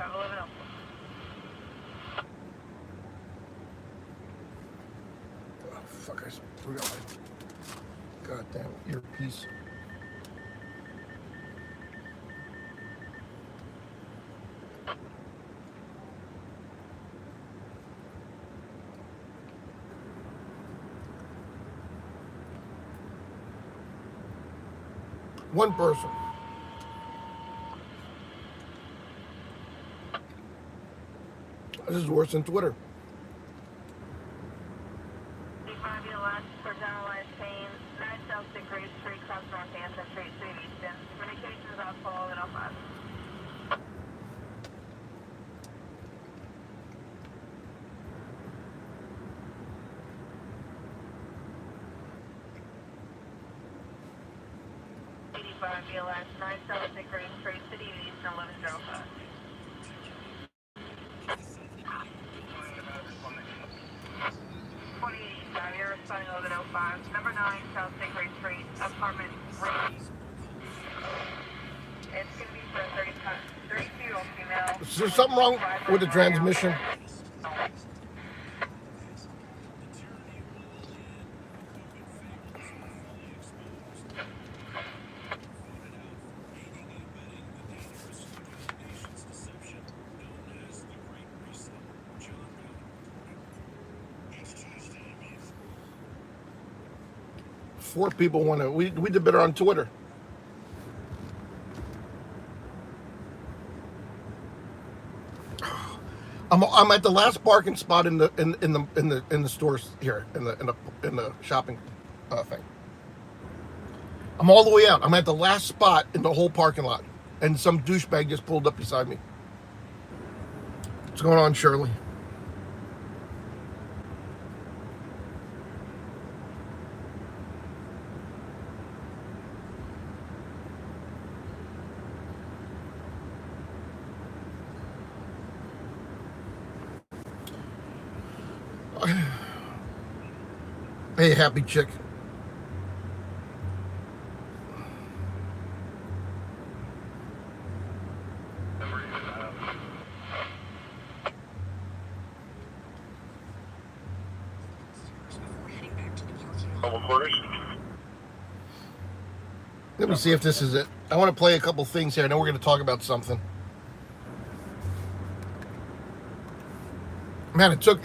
Oh, fuck, I forgot my goddamn earpiece. One person. This is worse than Twitter. BLS 976 Green Street, City of Eastern 1105. You're responding 1105. Number 9, South State Green Street, apartment 3. It's going to be for a 32-year-old female. Is there something wrong with the transmission? Four people want to. We did better on Twitter. I'm at the last parking spot in the stores here in the shopping thing. I'm all the way out. I'm at the last spot in the whole parking lot, and some douchebag just pulled up beside me. What's going on, Shirley? Hey, happy chick. Let me see if this is it. I want to play a couple things here. I know we're going to talk about something. Man, it took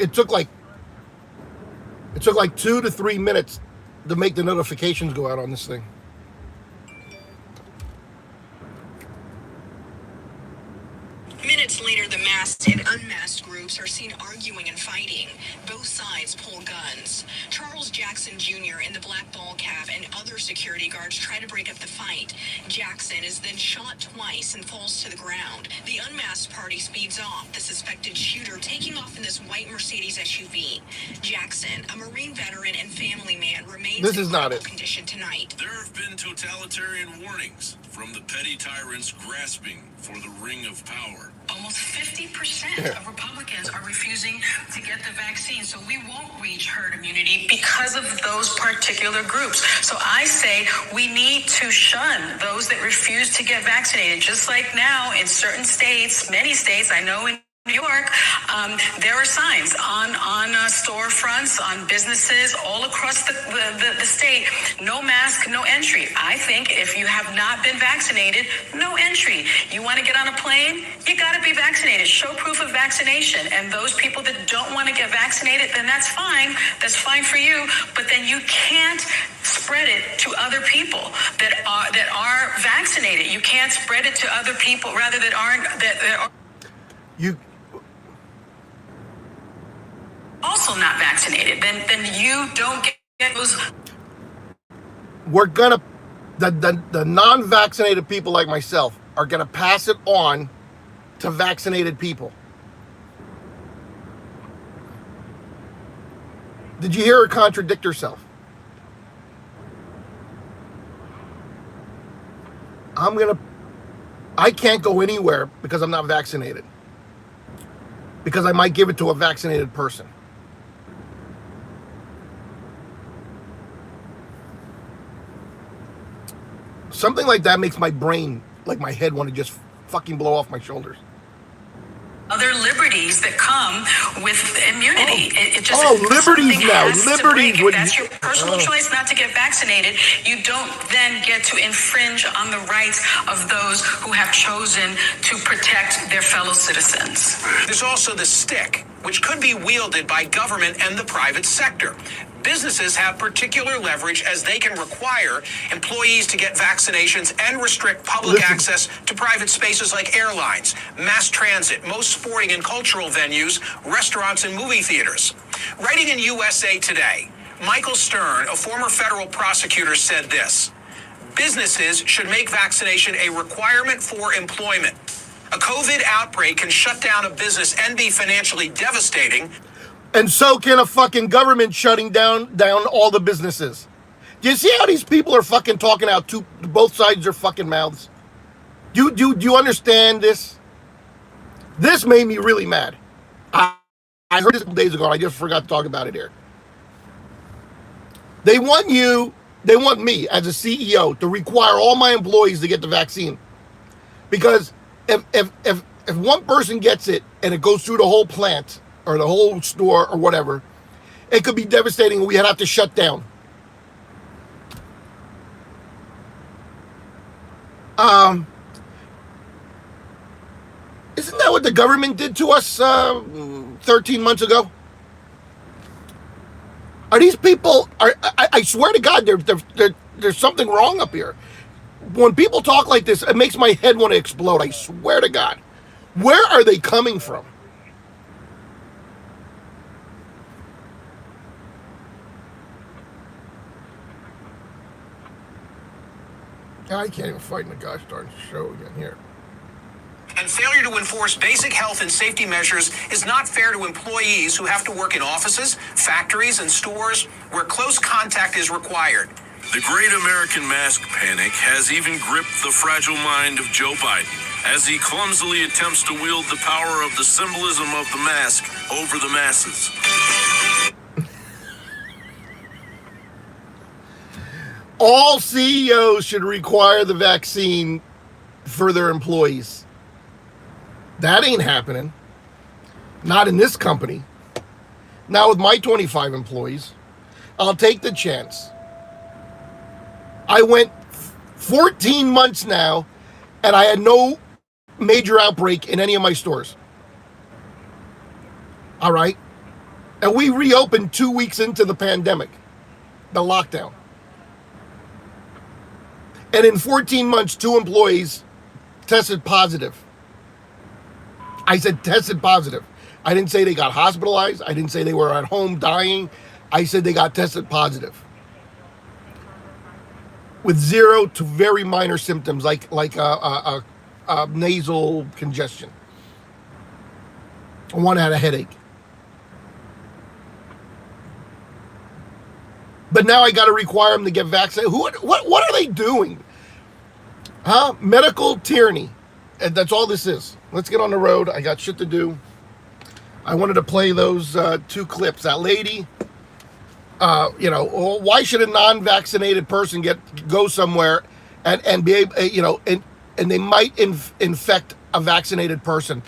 like 2 to 3 minutes to make the notifications go out on this thing. Minutes later, the masked and unmasked groups are seen arguing and fighting. Both sides pull guns. Charles Jackson Jr. in the black ball cap and other security guards try to break up the fight. Jackson is then shot twice and falls to the ground. The unmasked party speeds off, the suspected shooter taking off in this white Mercedes SUV. Jackson, a Marine veteran and family man, remains in critical condition tonight. There have been totalitarian warnings from the petty tyrants grasping for the ring of power. Almost 50% of Republicans are refusing to get the vaccine, so we won't reach herd immunity because of those particular groups. So I say we need to shun those that refuse to get vaccinated, just like now in certain states, many states, I know in New York, there are signs on storefronts, on businesses all across the state, no mask, no entry. I think if you have not been vaccinated, no entry. You want to get on a plane, you got to be vaccinated. Show proof of vaccination. And those people that don't want to get vaccinated, then that's fine. That's fine for you. But then you can't spread it to other people that are vaccinated. You can't spread it to other people rather that aren't You also not vaccinated, then you don't get those. We're gonna the non-vaccinated people like myself are gonna pass it on to vaccinated people. Did you hear her contradict herself? I can't go anywhere because I'm not vaccinated. Because I might give it to a vaccinated person. Something like that makes my brain, like my head, want to just fucking blow off my shoulders. other liberties that come with immunity. It just liberties something now. has to Liberties. break. If that's your personal choice not to get vaccinated, you don't then get to infringe on the rights of those who have chosen to protect their fellow citizens. There's also the stick, which could be wielded by government and the private sector. Businesses have particular leverage as they can require employees to get vaccinations and restrict public access to private spaces like airlines, mass transit, most sporting and cultural venues, restaurants, and movie theaters. Writing in USA Today, Michael Stern, a former federal prosecutor, said this: businesses should make vaccination a requirement for employment. A COVID outbreak can shut down a business and be financially devastating. And so can a fucking government shutting down all the businesses. Do you see how these people are fucking talking out to both sides of their fucking mouths? Do you understand this? This made me really mad. I heard this days ago. I just forgot to talk about it here. They want me as a CEO to require all my employees to get the vaccine. Because if one person gets it and it goes through the whole plant or the whole store or whatever, it could be devastating and we'd have to shut down. Isn't that what the government did to us 13 months ago? Are these people, I swear to God, there's something wrong up here. When people talk like this, it makes my head want to explode. I swear to God. Where are they coming from? I can't even find the gosh darn show again here. And failure to enforce basic health and safety measures is not fair to employees who have to work in offices, factories, and stores where close contact is required. The great American mask panic has even gripped the fragile mind of Joe Biden as he clumsily attempts to wield the power of the symbolism of the mask over the masses. All CEOs should require the vaccine for their employees. That ain't happening. Not in this company. Now with my 25 employees, I'll take the chance. I went 14 months now, and I had no major outbreak in any of my stores. All right? And we reopened 2 weeks into the pandemic, the lockdown. And in 14 months, 2 employees tested positive. I said tested positive. I didn't say they got hospitalized. I didn't say they were at home dying. I said they got tested positive. With 0 to very minor symptoms like a nasal congestion. One had a headache. But now I got to require them to get vaccinated. What are they doing? Huh? Medical tyranny. And that's all this is. Let's get on the road. I got shit to do. I wanted to play those 2 clips. That lady, why should a non-vaccinated person go somewhere and be able, and they might infect a vaccinated person?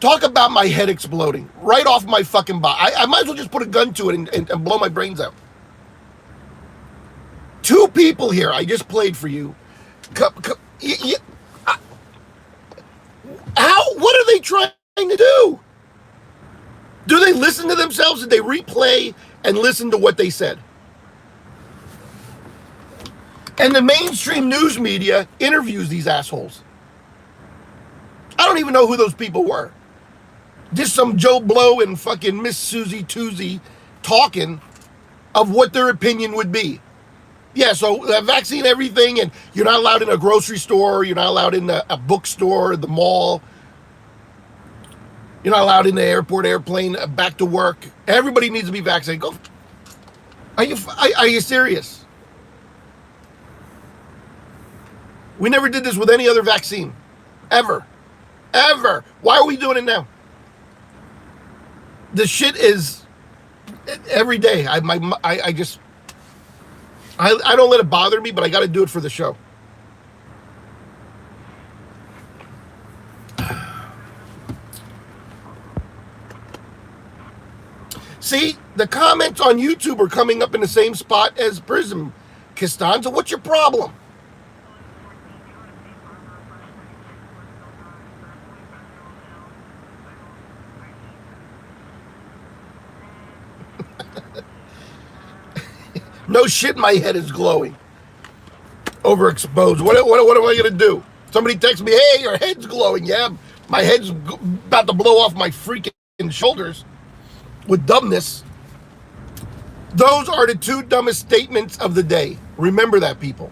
Talk about my head exploding right off my fucking body. I might as well just put a gun to it and blow my brains out. 2 people here I just played for you. What are they trying to do? Do they listen to themselves? Did they replay and listen to what they said? And the mainstream news media interviews these assholes. I don't even know who those people were. Just some Joe Blow and fucking Miss Susie Toosie talking of what their opinion would be. Yeah, so vaccine everything, and you're not allowed in a grocery store, you're not allowed in a bookstore, the mall, you're not allowed in the airport, airplane, back to work. Everybody needs to be vaccinated. Go. Are you serious? We never did this with any other vaccine. Ever. Why are we doing it now? The shit is every day. I don't let it bother me, but I got to do it for the show. See, the comments on YouTube are coming up in the same spot as Prism. Costanza, what's your problem? No shit, my head is glowing. Overexposed. What am I going to do? Somebody texts me, hey, your head's glowing. Yeah, my head's about to blow off my freaking shoulders with dumbness. Those are the two dumbest statements of the day. Remember that, people.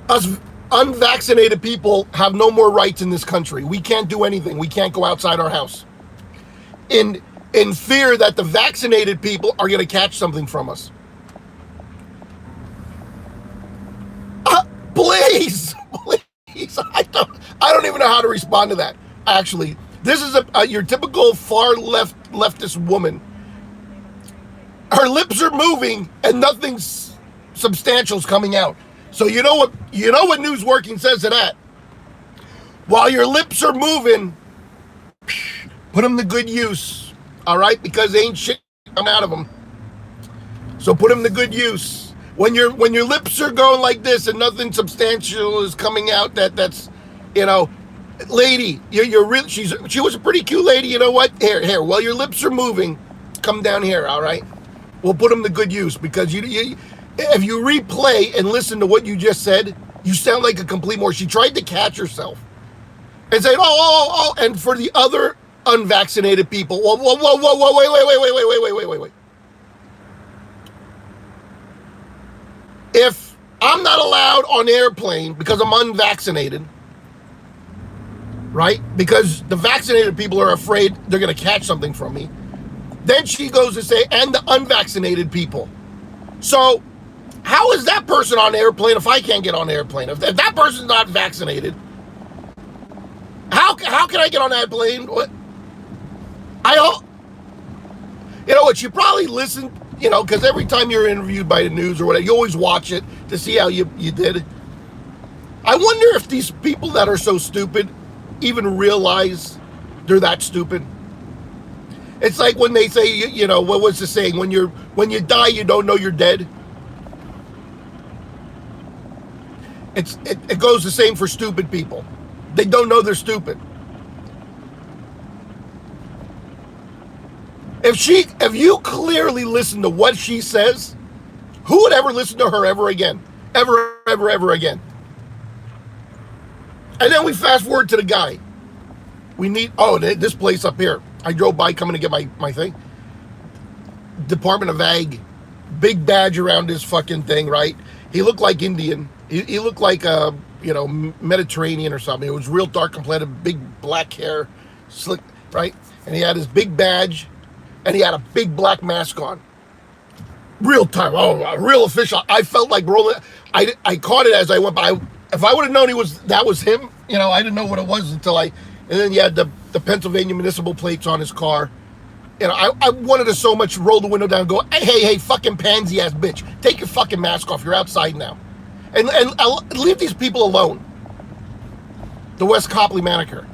Us unvaccinated people have no more rights in this country. We can't do anything. We can't go outside our house. In fear that the vaccinated people are going to catch something from us. Please. I don't even know how to respond to that. Actually, this is your typical far leftist woman. Her lips are moving and nothing substantial is coming out. So you know what News Working says to that? While your lips are moving, put them to good use. All right, because ain't shit coming out of them. So put them to good use. When your lips are going like this and nothing substantial is coming out, that's, lady, you're real. She was a pretty cute lady. You know what? Here. While your lips are moving, come down here. All right, we'll put them to good use because you if you replay and listen to what you just said, you sound like a complete moron. She tried to catch herself and say, oh, and for the other unvaccinated people, whoa, wait. If I'm not allowed on airplane because I'm unvaccinated, right? Because the vaccinated people are afraid they're going to catch something from me. Then she goes to say, and the unvaccinated people. So how is that person on airplane if I can't get on airplane? If that person's not vaccinated, how can I get on that plane? What? You know what? You probably listen, because every time you're interviewed by the news or whatever, you always watch it to see how you did. I wonder if these people that are so stupid even realize they're that stupid. It's like when they say, what was the saying? When you die, you don't know you're dead. It goes the same for stupid people. They don't know they're stupid. If you clearly listen to what she says, who would ever listen to her ever again? Ever again? And then we fast forward to the guy. We need, this place up here. I drove by coming to get my thing. Department of Ag. Big badge around his fucking thing, right? He looked like Indian. He looked like, Mediterranean or something. It was real dark complected, big black hair, slick, right? And he had his big badge. And he had a big black mask on. Real time. Oh, real official. I felt like rolling. I caught it as I went by. If I would have known that was him, I didn't know what it was until and then you had the Pennsylvania municipal plates on his car. I wanted to so much roll the window down and go, hey, fucking pansy ass bitch. Take your fucking mask off. You're outside now. And leave these people alone. The West Copley manicure.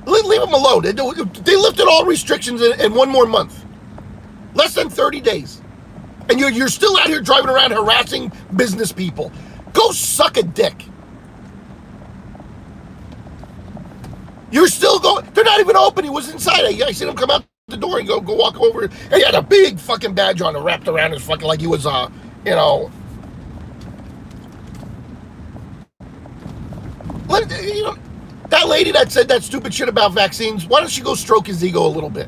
Leave them alone. They lifted all restrictions in one more month. Less than 30 days. And you're still out here driving around harassing business people. Go suck a dick. You're still going. They're not even open. He was inside. I seen him come out the door and go walk over. And he had a big fucking badge on it wrapped around his fucking like he was, that lady that said that stupid shit about vaccines, why don't she go stroke his ego a little bit?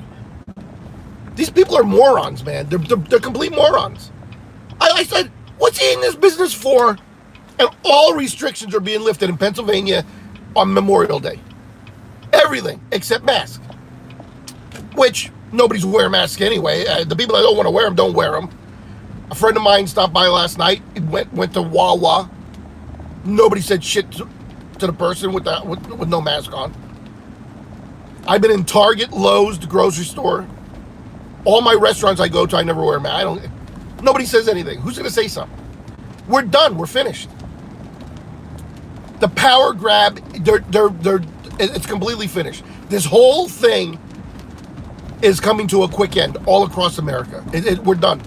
These people are morons, man. They're complete morons. I said, what's he in this business for? And all restrictions are being lifted in Pennsylvania on Memorial Day. Everything except masks. Which nobody's wearing masks anyway. The people that don't want to wear them don't wear them. A friend of mine stopped by last night. He went to Wawa. Nobody said shit to the person with no mask on. I've been in Target, Lowe's, the grocery store. All my restaurants I go to, I never wear a mask. Nobody says anything. Who's going to say something? We're done. We're finished. The power grab, it's completely finished. This whole thing is coming to a quick end all across America. We're done.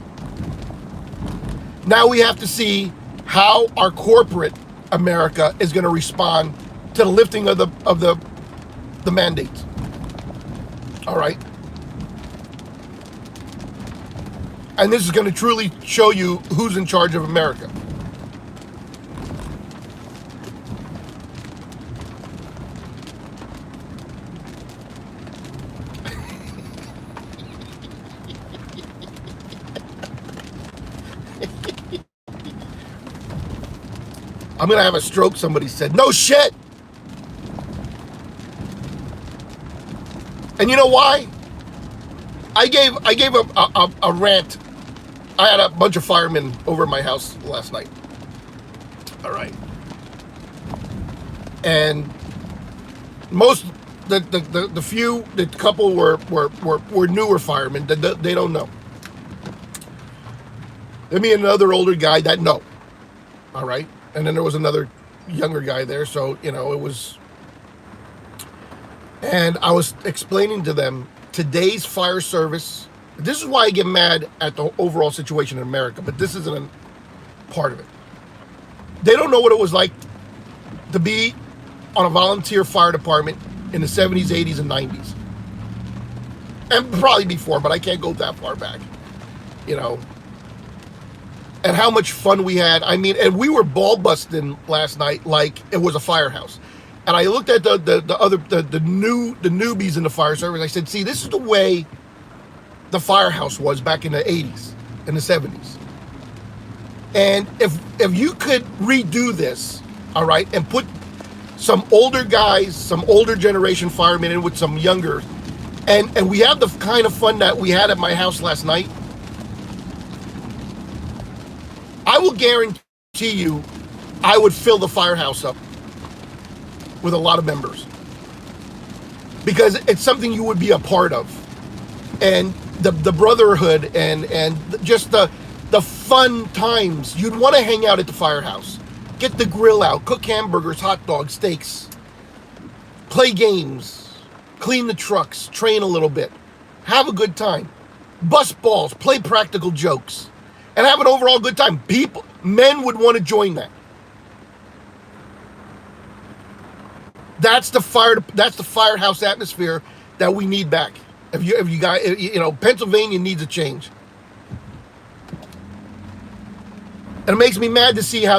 Now we have to see how our corporate America is going to respond to the lifting of the mandates. All right. And this is going to truly show you who's in charge of America. I'm going to have a stroke, somebody said. No shit! And you know why? I gave a rant. I had a bunch of firemen over at my house last night. All right. And most, the couple were newer firemen. They don't know. Then me and another older guy that know. All right. And then there was another younger guy there. So, you know, it was. And I was explaining to them today's fire service. This is why I get mad at the overall situation in America, but this isn't a part of it. They don't know what it was like to be on a volunteer fire department in the 70s, 80s, and 90s. And probably before, but I can't go that far back. You know. And how much fun we had. I mean, and we were ball busting last night like it was a firehouse. And I looked at the newbies in the fire service. I said, see, this is the way the firehouse was back in the 80s and the 70s. And if you could redo this, all right, and put some older guys, some older generation firemen in with some younger, and we have the kind of fun that we had at my house last night, I will guarantee you I would fill the firehouse up with a lot of members. Because it's something you would be a part of. And the brotherhood and just the fun times. You'd want to hang out at the firehouse. Get the grill out, cook hamburgers, hot dogs, steaks. Play games. Clean the trucks, train a little bit. Have a good time. Bust balls, play practical jokes. And have an overall good time. Men would want to join that. That's the firehouse atmosphere that we need back. If you guys, you know, Pennsylvania needs a change. And it makes me mad to see how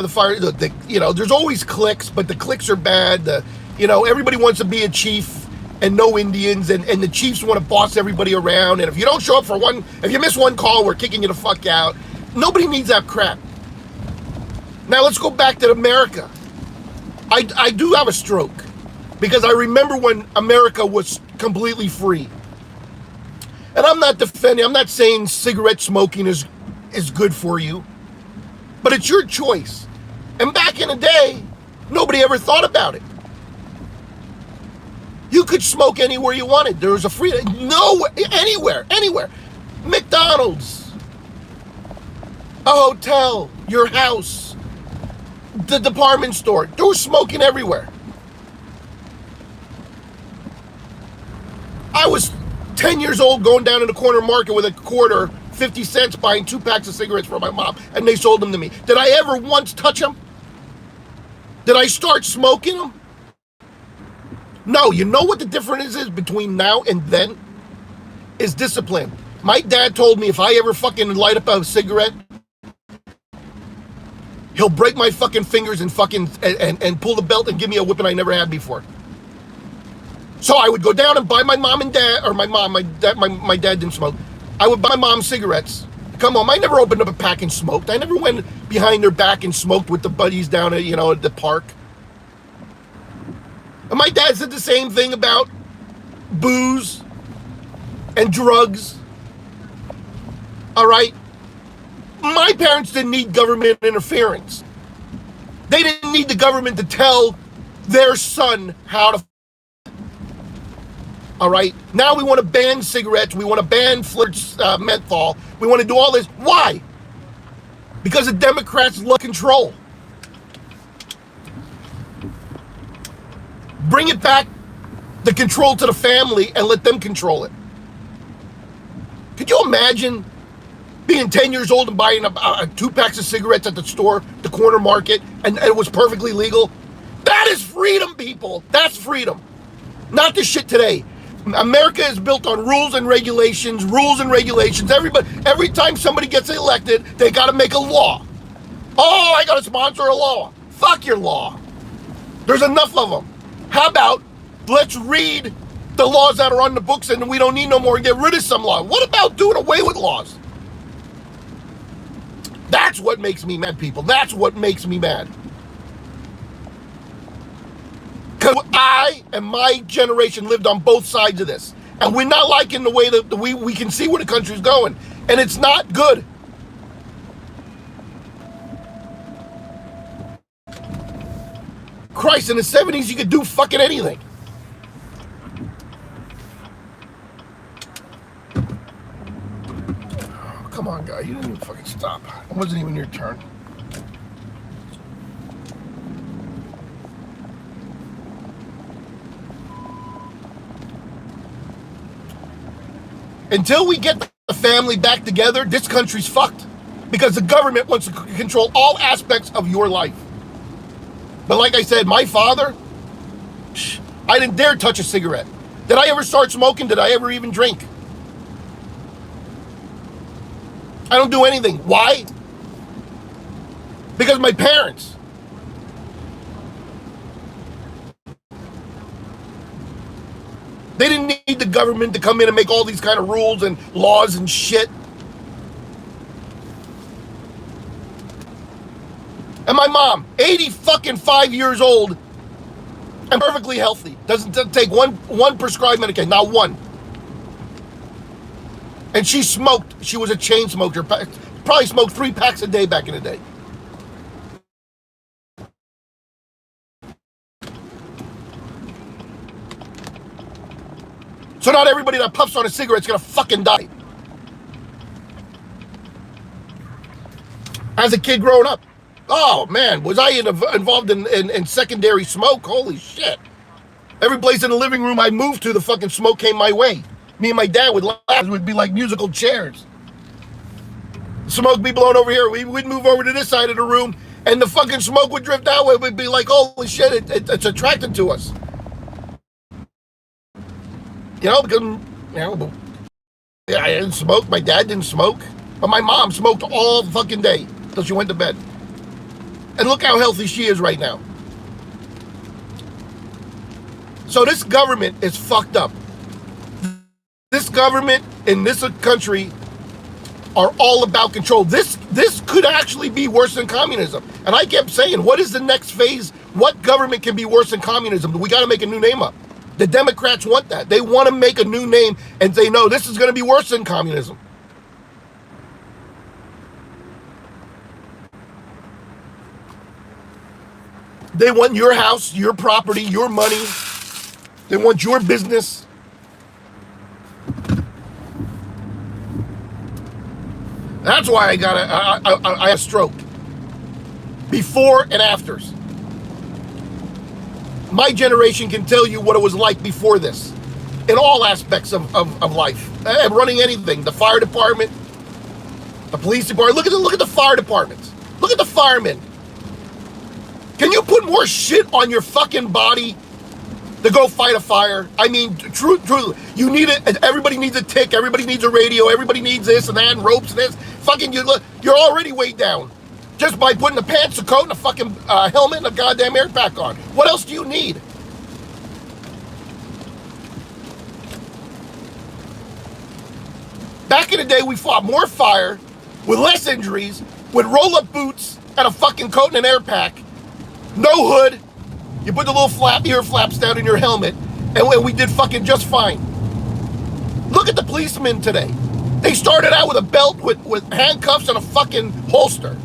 you know, there's always cliques, but the cliques are bad. You know, everybody wants to be a chief and no Indians, and the chiefs want to boss everybody around. And if you don't show up for if you miss one call, we're kicking you the fuck out. Nobody needs that crap. Now let's go back to America. I do have a stroke because I remember when America was completely free. And I'm not defending, I'm not saying cigarette smoking is good for you, but it's your choice. And back in the day, nobody ever thought about it. You could smoke anywhere you wanted. There was a free, anywhere. McDonald's, a hotel, your house, the department store. There was smoking everywhere. I was 10 years old going down in the corner market with a quarter, 50 cents, buying 2 packs of cigarettes for my mom, and they sold them to me. Did I ever once touch them? Did I start smoking them? No. You know what the difference is between now and then? Is discipline. My dad told me if I ever fucking light up a cigarette, he'll break my fucking fingers and and pull the belt and give me a whipping I never had before. So I would go down and buy my mom and dad, or my dad didn't smoke. I would buy my mom cigarettes. Come home. I never opened up a pack and smoked. I never went behind their back and smoked with the buddies down at, at the park. And my dad said the same thing about booze and drugs. All right? My parents didn't need government interference. They didn't need the government to tell their son how to. All right? Now we want to ban cigarettes. We want to ban flirts, menthol. We want to do all this. Why? Because the Democrats love control. Bring it back, the control to the family, and let them control it. Could you imagine being 10 years old and buying 2 packs of cigarettes at the store, the corner market, and it was perfectly legal? That is freedom, people. That's freedom. Not the shit today. America is built on rules and regulations, every time somebody gets elected, they got to make a law. Oh, I got to sponsor a law. Fuck your law. There's enough of them. How about let's read the laws that are on the books and we don't need no more and get rid of some law? What about doing away with laws? That's what makes me mad, people. That's what makes me mad. Because I and my generation lived on both sides of this. And we're not liking the way that we can see where the country's going. And it's not good. Christ, in the 70s, you could do fucking anything. Oh, come on, guy. You didn't even fucking stop. It wasn't even your turn. Until we get the family back together, this country's fucked. Because the government wants to control all aspects of your life. But like I said, my father, I didn't dare touch a cigarette. Did I ever start smoking? Did I ever even drink? I don't do anything. Why? Because my parents. They didn't need the government to come in and make all these kind of rules and laws and shit. And my mom, 85 years old, and perfectly healthy. Doesn't take one prescribed medication, not one. And she smoked. She was a chain smoker. Probably smoked 3 packs a day back in the day. So not everybody that puffs on a cigarette is gonna fucking die. As a kid growing up, oh man, was I involved in secondary smoke? Holy shit. Every place in the living room I moved to, the fucking smoke came my way. Me and my dad would laugh. It would be like musical chairs. The smoke would be blowing over here. We'd move over to this side of the room, and the fucking smoke would drift that way. We'd be like, holy shit, it's attracted to us. You know, because, you know, I didn't smoke. My dad didn't smoke. But my mom smoked all fucking day till she went to bed. And look how healthy she is right now. So this government is fucked up. This government in this country are all about control. This could actually be worse than communism. And I kept saying, what is the next phase? What government can be worse than communism? We got to make a new name up. The Democrats want that. They want to make a new name and say, no, this is going to be worse than communism. They want your house, your property, your money. They want your business. That's why I had a stroke. Before and afters. My generation can tell you what it was like before this. In all aspects of life. Running anything. The fire department. The police department. Look at the fire departments. Look at the firemen. Can you put more shit on your fucking body to go fight a fire? I mean, truly, you need it. Everybody needs a tick. Everybody needs a radio. Everybody needs this and that and ropes and this. Fucking, you're already weighed down just by putting the pants, a coat, and a fucking helmet and a goddamn air pack on. What else do you need? Back in the day, we fought more fire with less injuries, with roll-up boots and a fucking coat and an air pack. No hood. You put the little ear flaps down in your helmet, and we did fucking just fine. Look at the policemen today. They started out with a belt with handcuffs and a fucking holster.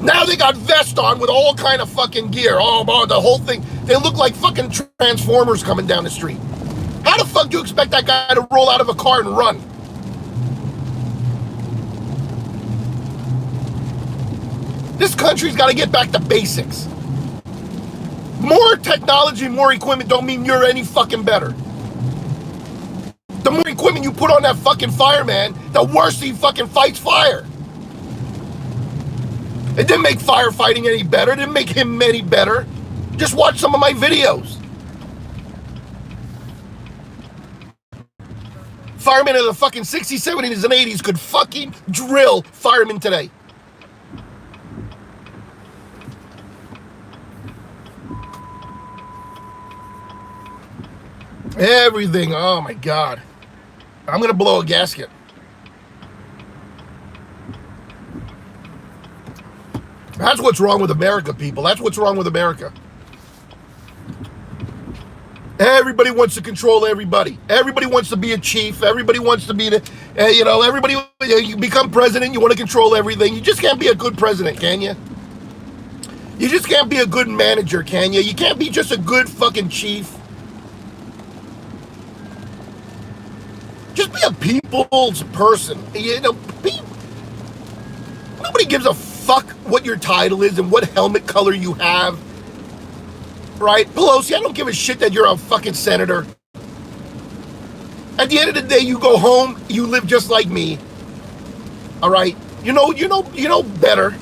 Now they got vests on with all kind of fucking gear. Oh, the whole thing. They look like fucking Transformers coming down the street. How the fuck do you expect that guy to roll out of a car and run? This country's got to get back to basics. More technology, more equipment don't mean you're any fucking better. The more equipment you put on that fucking fireman, the worse he fucking fights fire. It didn't make firefighting any better. It didn't make him any better. Just watch some of my videos. Firemen in the fucking 60s, 70s, and 80s could fucking drill firemen today. Everything. Oh my God. I'm gonna blow a gasket. That's what's wrong with America, people. That's what's wrong with America. Everybody wants to control everybody. Everybody wants to be a chief. Everybody wants to be the, everybody, you become president, you want to control everything. You just can't be a good president, can you? You just can't be a good manager, can you? You can't be just a good fucking chief. Just be a people's person. Nobody gives a fuck what your title is and what helmet color you have. Right? Pelosi, I don't give a shit that you're a fucking senator. At the end of the day, you go home, you live just like me. All right? You know better.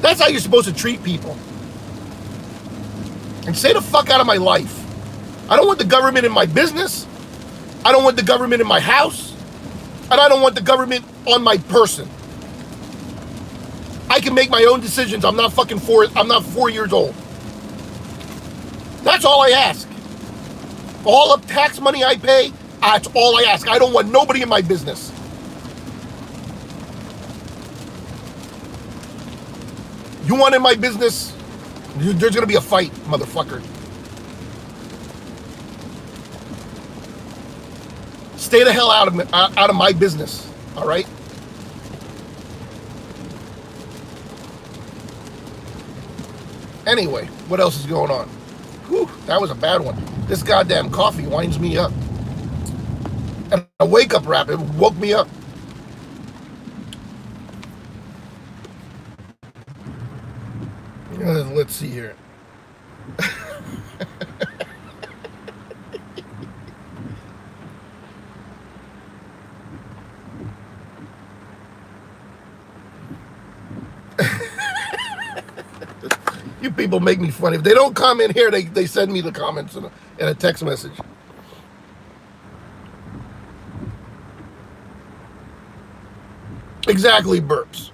That's how you're supposed to treat people. And stay the fuck out of my life. I don't want the government in my business. I don't want the government in my house. And I don't want the government on my person. I can make my own decisions. I'm not 4 years old. That's all I ask. All the tax money I pay, that's all I ask. I don't want nobody in my business. You want in my business, there's gonna be a fight, motherfucker. Stay the hell out of my business, all right? Anyway, what else is going on? Whew, that was a bad one. This goddamn coffee winds me up. And a wake-up rap, it woke me up. Let's see here. You people make me funny. If they don't comment here, they send me the comments in a text message. Exactly, Burps.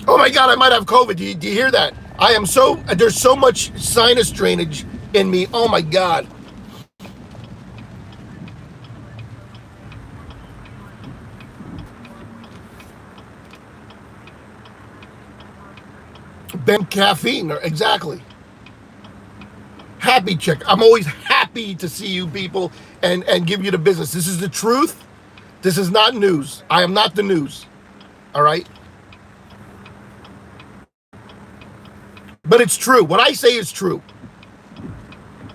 Oh my God, I might have COVID. Do you hear that? There's so much sinus drainage in me. Oh my God. Ben caffeine, exactly. Happy check. I'm always happy to see you people and give you the business. This is the truth. This is not news. I am not the news. All right? But it's true. What I say is true.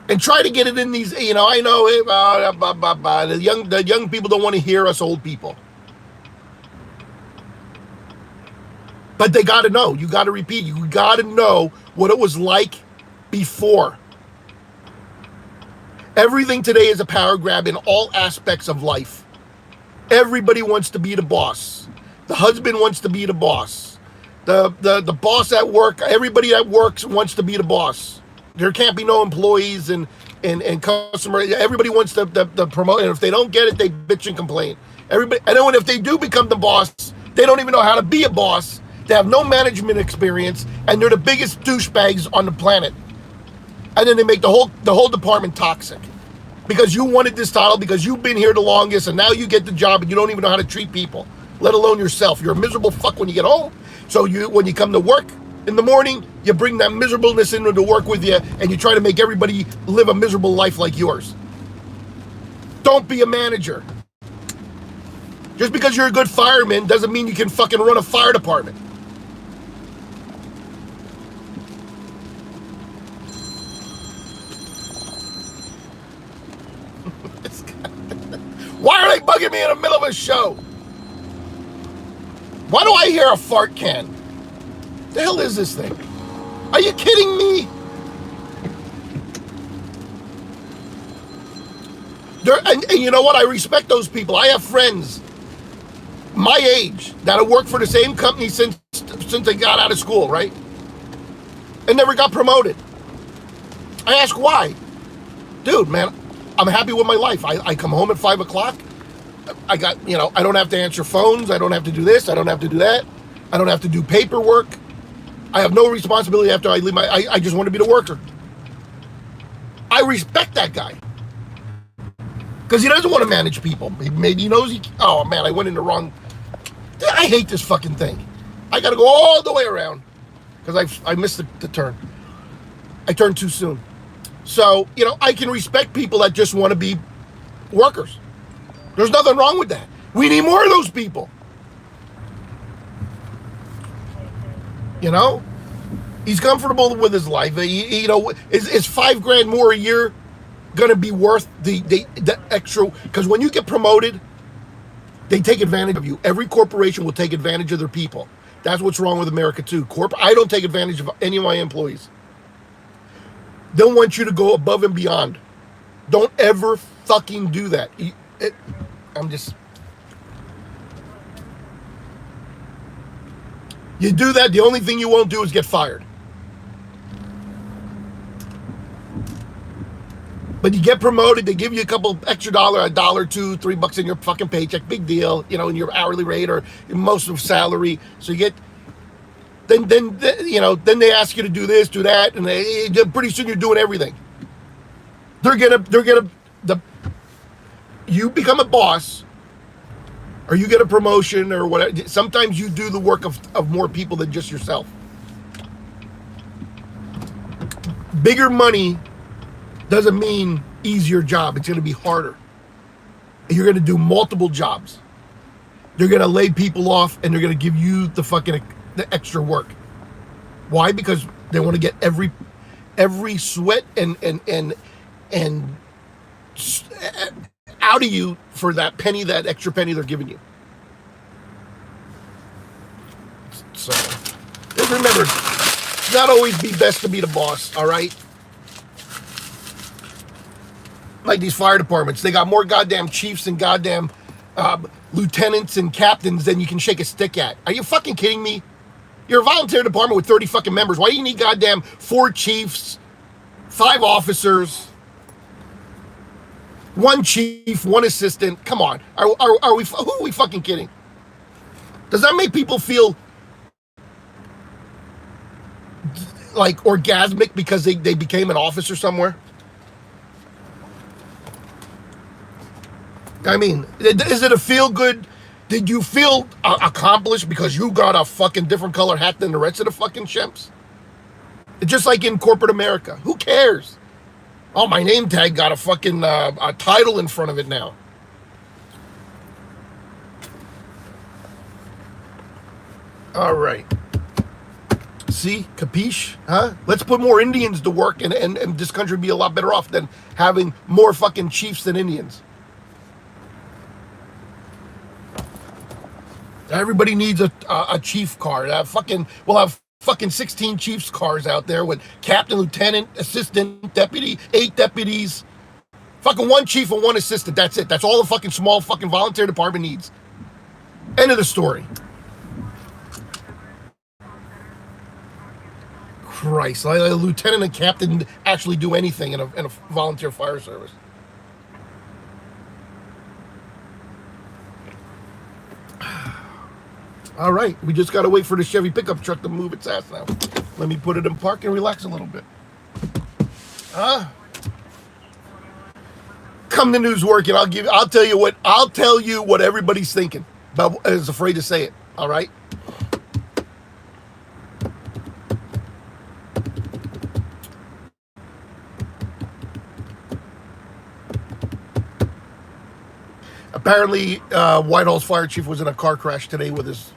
And try to get it in these, I know the young people don't want to hear us old people. But they got to know. You got to repeat. You got to know what it was like before. Everything today is a power grab in all aspects of life. Everybody wants to be the boss. The husband wants to be the boss. The boss at work, everybody that works wants to be the boss. There can't be no employees and customer. Everybody wants to promote. And if they don't get it, they bitch and complain. Everybody, and then if they do become the boss, they don't even know how to be a boss. They have no management experience, and they're the biggest douchebags on the planet. And then they make the whole department toxic. Because you wanted this title, because you've been here the longest, and now you get the job, and you don't even know how to treat people, let alone yourself. You're a miserable fuck when you get home. So when you come to work in the morning, you bring that miserableness into work with you, and you try to make everybody live a miserable life like yours. Don't be a manager. Just because you're a good fireman doesn't mean you can fucking run a fire department. Why are they bugging me in the middle of a show? Why do I hear a fart can? The hell is this thing? Are you kidding me? And you know what? I respect those people. I have friends my age that have worked for the same company since they got out of school, right? And never got promoted. I ask why. Dude, man, I'm happy with my life. I come home at 5 o'clock. I got, I don't have to answer phones. I don't have to do this. I don't have to do that. I don't have to do paperwork. I have no responsibility after I leave I just want to be the worker. I respect that guy. Because he doesn't want to manage people. Maybe he knows oh man, I went in the wrong. I hate this fucking thing. I got to go all the way around because I missed the turn. I turned too soon. So, I can respect people that just want to be workers. There's nothing wrong with that. We need more of those people. He's comfortable with his life. Is $5,000 more a year going to be worth the extra? Because when you get promoted, they take advantage of you. Every corporation will take advantage of their people. That's what's wrong with America too. I don't take advantage of any of my employees. They'll want you to go above and beyond. Don't ever fucking do that. You do that, the only thing you won't do is get fired. But you get promoted, they give you a couple extra $1, $2, $3 in your fucking paycheck, big deal, in your hourly rate or most of salary. So you get, then they ask you to do this, do that, and pretty soon you're doing everything. You become a boss, or you get a promotion or whatever. Sometimes you do the work of more people than just yourself. Bigger money doesn't mean easier job. It's going to be harder. You're going to do multiple jobs. They're going to lay people off, and they're going to give you the extra work. Why? Because they want to get every sweat and out of you for that extra penny they're giving you. So, just remember, it's not always be best to be the boss, all right? Like these fire departments, they got more goddamn chiefs and goddamn lieutenants and captains than you can shake a stick at. Are you fucking kidding me? You're a volunteer department with 30 fucking members. Why do you need goddamn 4 chiefs, 5 officers, 1 chief, 1 assistant? Come on. Are we, who are we fucking kidding? Does that make people feel like orgasmic because they became an officer somewhere? I mean, is it a feel good? Did you feel accomplished because you got a fucking different color hat than the rest of the fucking chimps? It's just like in corporate America. Who cares? Oh, my name tag got a fucking a title in front of it now. All right. See? Capiche? Huh? Let's put more Indians to work and this country would be a lot better off than having more fucking chiefs than Indians. Everybody needs a chief car. We'll have fucking 16 chiefs cars out there with captain, lieutenant, assistant, deputy, 8 deputies. Fucking 1 chief and 1 assistant. That's it. That's all the fucking small fucking volunteer department needs. End of the story. Christ, like a lieutenant and captain actually do anything in a volunteer fire service. All right, we just got to wait for the Chevy pickup truck to move its ass now. Let me put it in park and relax a little bit. Come to news working. I'll tell you what everybody's thinking, but is afraid to say it. All right. Apparently, Whitehall's fire chief was in a car crash today with his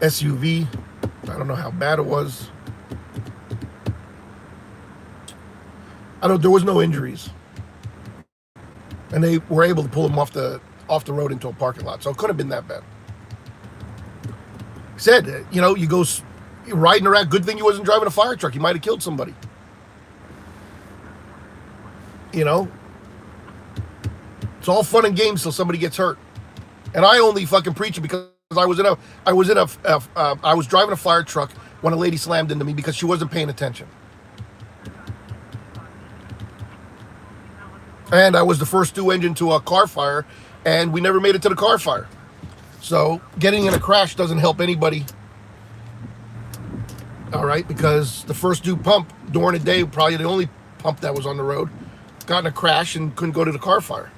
SUV. I don't know how bad it was. There was no injuries, and they were able to pull him off the road into a parking lot. So it couldn't have been that bad. He said, you go riding around. Good thing he wasn't driving a fire truck. He might have killed somebody. You know? It's all fun and games till somebody gets hurt. And I only fucking preach it because I was driving a fire truck when a lady slammed into me because she wasn't paying attention. And I was the first due engine to a car fire, and we never made it to the car fire. So getting in a crash doesn't help anybody. All right, because the first due pump during the day, probably the only pump that was on the road, got in a crash and couldn't go to the car fire.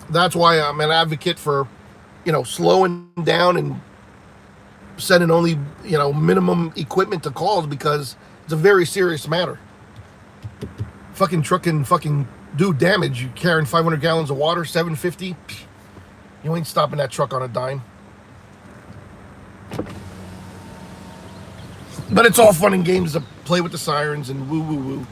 That's why I'm an advocate for, slowing down and sending only, minimum equipment to calls, because it's a very serious matter. Fucking truck can fucking do damage. You carrying 500 gallons of water, 750. You ain't stopping that truck on a dime. But it's all fun and games to play with the sirens and woo woo woo.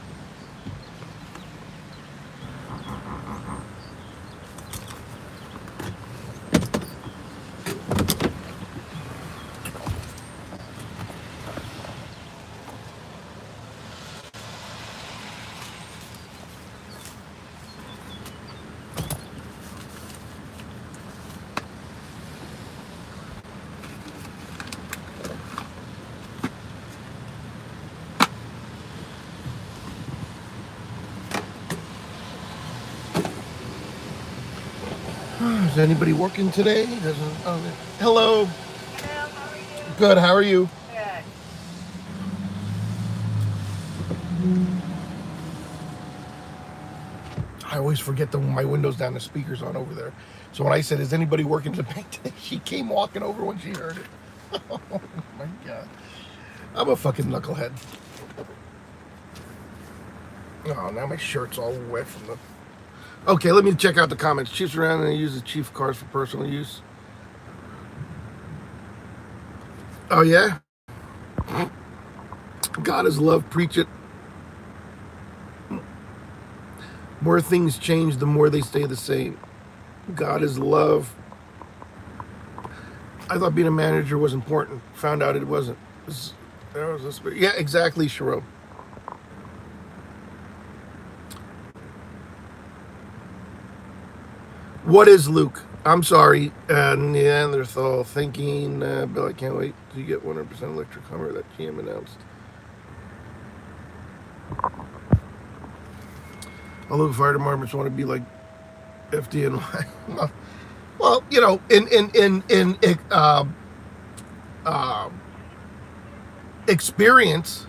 Is anybody working today? Hello. Hello, how are you? Good. How are you? Good. I always forget my window's down, the speaker's on over there. So when I said, "Is anybody working to the bank today?" she came walking over when she heard it. Oh my God. I'm a fucking knucklehead. Oh, now my shirt's all wet from the... Okay, let me check out the comments. Chiefs around and use the chief cars for personal use. Oh, yeah? God is love. Preach it. More things change, the more they stay the same. God is love. I thought being a manager was important. Found out it wasn't. Yeah, exactly, Sharon. What is Luke? I'm sorry. Neanderthal thinking. Bill, I can't wait to get 100% electric Hummer that GM announced. Although the fire departments want to be like FDNY. Well, in experience,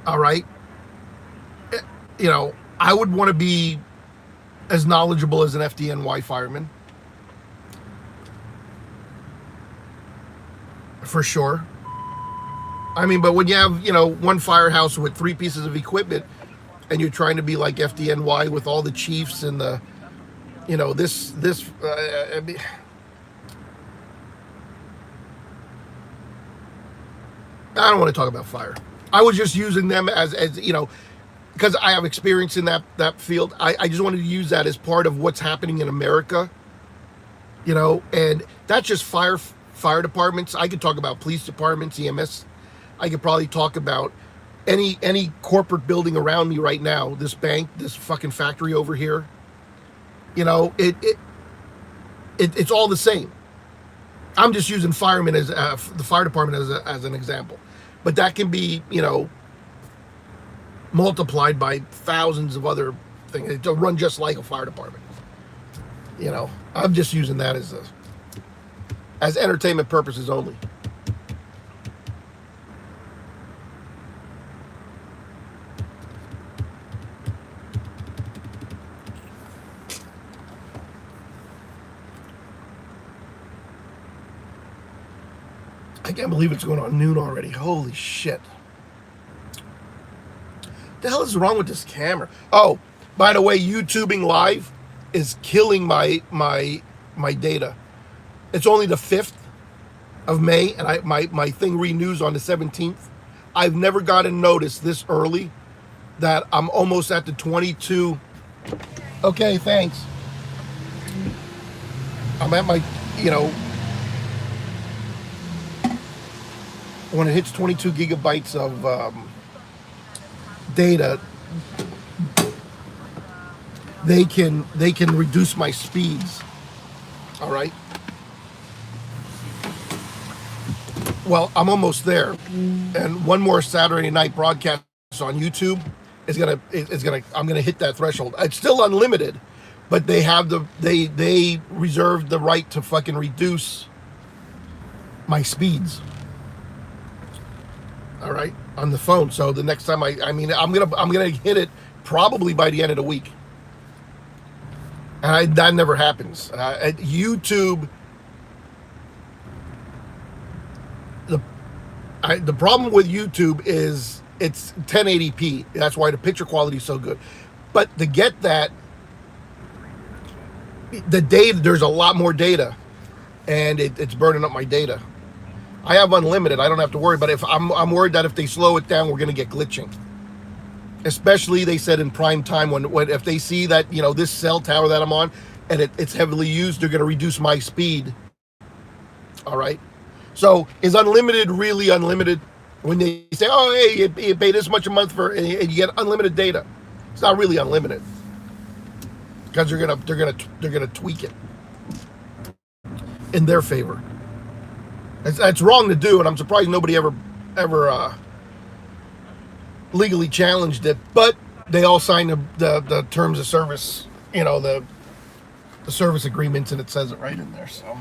all right, I would want to be as knowledgeable as an FDNY fireman. For sure. I mean, but when you have, one firehouse with 3 pieces of equipment and you're trying to be like FDNY with all the chiefs and the, I mean, I don't want to talk about fire. I was just using them as because I have experience in that field. I just wanted to use that as part of what's happening in America, and that's just fire departments. I could talk about police departments, EMS. I could probably talk about any corporate building around me right now. This bank, this fucking factory over here. It's all the same. I'm just using firemen as the fire department as an example, but that can be multiplied by thousands of other things to run just like a fire department. I'm just using that as entertainment purposes only. I can't believe it's going on noon already. Holy shit. The hell is wrong with this camera? Oh, by the way, YouTubing live is killing my data. It's only the 5th of May, and my thing renews on the 17th. I've never gotten notice this early that I'm almost at the 22. Okay, thanks. I'm at my you know, when it hits 22 gigabytes of data, they can reduce my speeds. All right. Well, I'm almost there, and one more Saturday night broadcast on YouTube I'm gonna hit that threshold. It's still unlimited, but they reserved the right to fucking reduce my speeds. All right, on the phone. So the next time I'm gonna hit it probably by the end of the week, and that never happens. At YouTube, the problem with YouTube is it's 1080p. That's why the picture quality is so good. But to get that, the data, there's a lot more data, and it's burning up my data. I have unlimited. I don't have to worry. But if I'm worried that if they slow it down, we're going to get glitching. Especially, they said in prime time when if they see that, you know, this cell tower that I'm on and it's heavily used, they're going to reduce my speed. All right. So is unlimited really unlimited? When they say, "Oh, hey, you pay this much a month for," and you get unlimited data, it's not really unlimited because they're gonna tweak it in their favor. That's wrong to do, and I'm surprised nobody ever legally challenged it. But they all signed the terms of service, you know, the service agreements, and it says it right in there. So.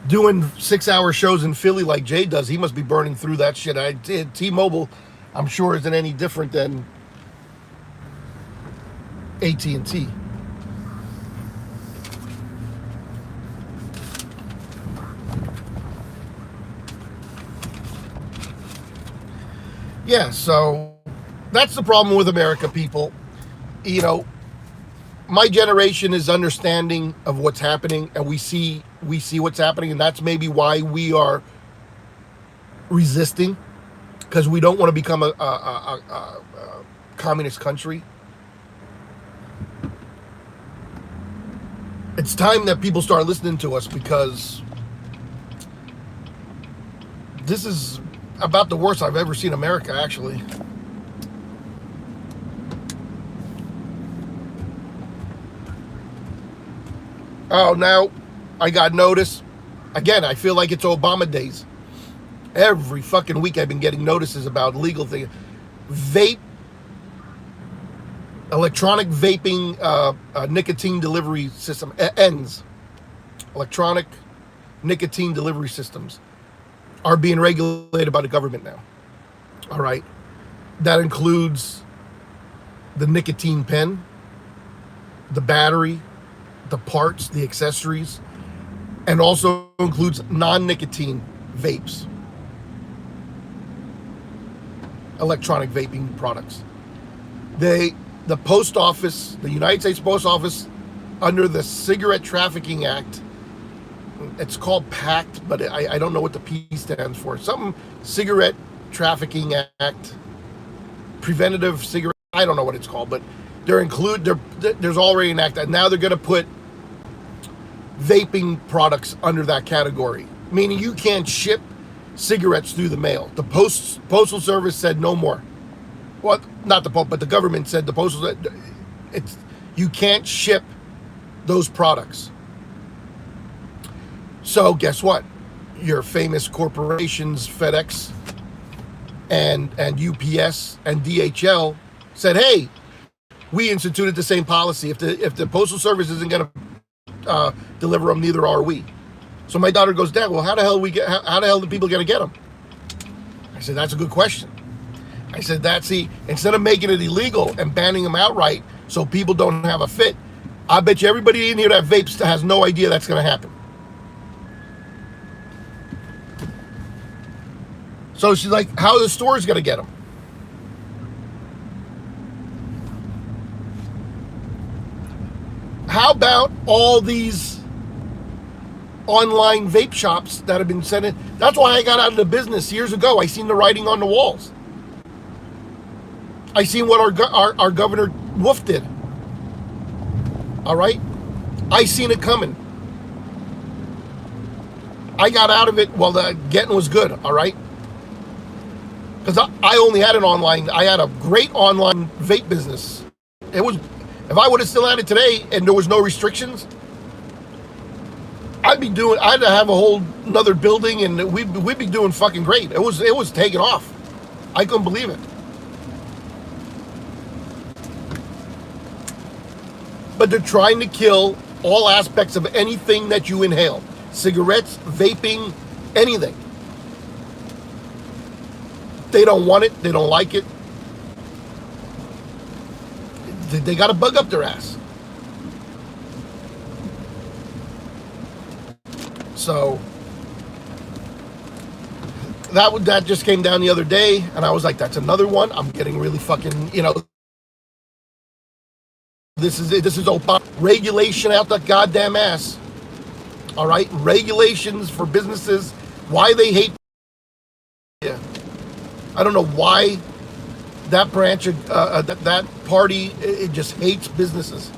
Doing 6-hour shows in Philly like Jay does, he must be burning through that shit. T-Mobile, I'm sure, isn't any different than AT&T. Yeah, so that's the problem with America, people. You know, my generation is understanding of what's happening, and we see what's happening, and that's maybe why we are resisting, because we don't want to become a communist country. It's time that people start listening to us, because this is about the worst I've ever seen America, actually. Oh, now I got notice. Again, I feel like it's Obama days. Every fucking week I've been getting notices about legal things. Electronic vaping nicotine delivery system, ENDS. Electronic nicotine delivery systems are being regulated by the government now. All right. That includes the nicotine pen, the battery, the parts, the accessories, and also includes non-nicotine vapes, electronic vaping products. The post office, the United States Post Office, under the Cigarette Trafficking Act, it's called PACT, but I don't know what the P stands for. Something Cigarette Trafficking Act, Preventative Cigarette, I don't know what it's called, but there's already an act that now they're going to put vaping products under that category, meaning you can't ship cigarettes through the mail. The postal service said no more. Well, not the but the government said you can't ship those products. So guess what? Your famous corporations, FedEx and UPS and DHL, said, "Hey, we instituted the same policy. If the postal service isn't going to deliver them, neither are we." So my daughter goes, "Dad, well, how the hell are people going to get them?" I said, "That's a good question." I said, instead of making it illegal and banning them outright so people don't have a fit, I bet you everybody in here that vapes has no idea that's going to happen. So she's like, how are the stores going to get them? How about all these online vape shops that have been sent in? That's why I got out of the business years ago. I seen the writing on the walls. I seen what our Governor Wolf did. All right? I seen it coming. I got out of it while the getting was good, all right? Because I only had I had a great online vape business. It was, if I would have still had it today and there was no restrictions, I'd have a whole another building and we'd be doing fucking great. It was taking off. I couldn't believe it. But they're trying to kill all aspects of anything that you inhale. Cigarettes, vaping, anything. They don't want it. They don't like it. They got a bug up their ass. So that just came down the other day, and I was like, that's another one. I'm getting really fucking, this is Obama. Regulation out the goddamn ass. All right? Regulations for businesses. Why they hate. Yeah. I don't know why that branch of that party, it just hates businesses.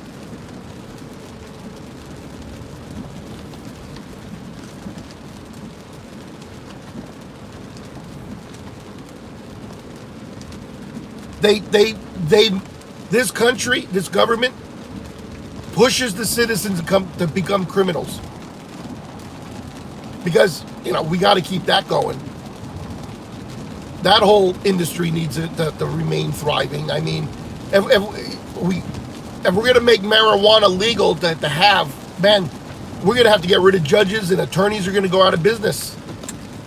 This country, this government pushes the citizens to become criminals. Because, we got to keep that going. That whole industry needs to remain thriving. I mean, if we're going to make marijuana legal to have, man, we're going to have to get rid of judges, and attorneys are going to go out of business.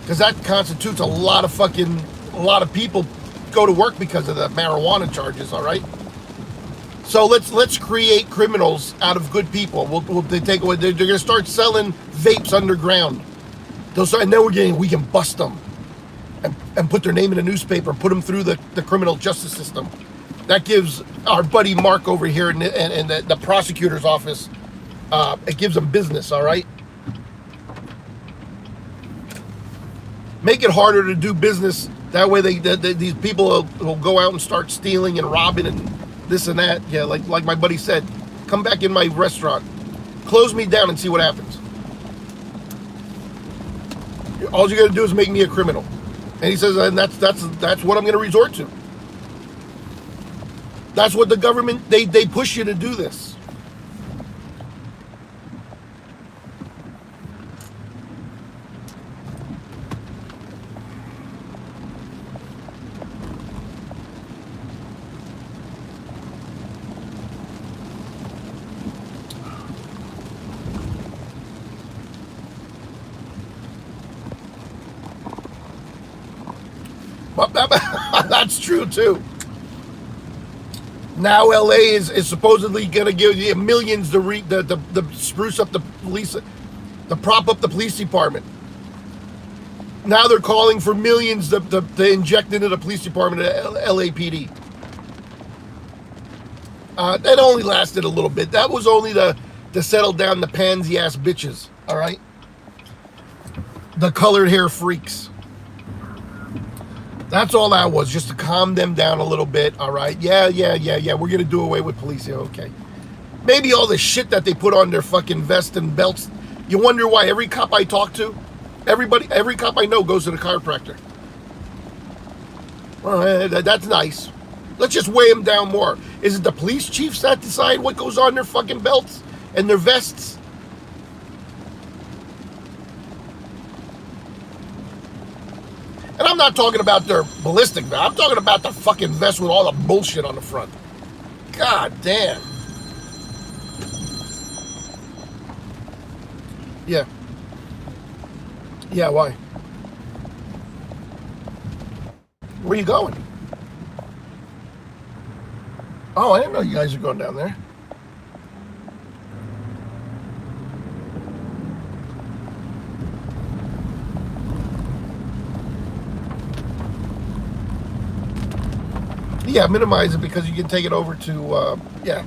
Because that constitutes a lot of people go to work because of the marijuana charges, all right? So let's create criminals out of good people. They take away. They're going to start selling vapes underground. And then we can bust them and put their name in a newspaper and put them through the criminal justice system. That gives our buddy Mark over here in the prosecutor's office, it gives them business, all right? Make it harder to do business. That way these people will go out and start stealing and robbing and this and that. Yeah, like my buddy said, come back in my restaurant. Close me down and see what happens. All you got to do is make me a criminal. And he says, and that's what I'm going to resort to. That's what the government, they push you to do this. That's true too. Now LA is supposedly going to give you millions to spruce up the police, to prop up the police department. Now they're calling for millions to inject into the police department at LAPD. That only lasted a little bit. That was only to settle down the pansy ass bitches. All right, the colored hair freaks. That's all that was, just to calm them down a little bit, all right? Yeah, we're going to do away with police. Yeah, okay. Maybe all the shit that they put on their fucking vests and belts, you wonder why every cop I talk to, every cop I know goes to the chiropractor. Well, that's nice. Let's just weigh them down more. Is it the police chiefs that decide what goes on their fucking belts and their vests? And I'm not talking about their ballistic vest. I'm talking about the fucking vest with all the bullshit on the front. God damn. Yeah. Yeah, why? Where you going? Oh, I didn't know you guys are going down there. Yeah, minimize it because you can take it over to, the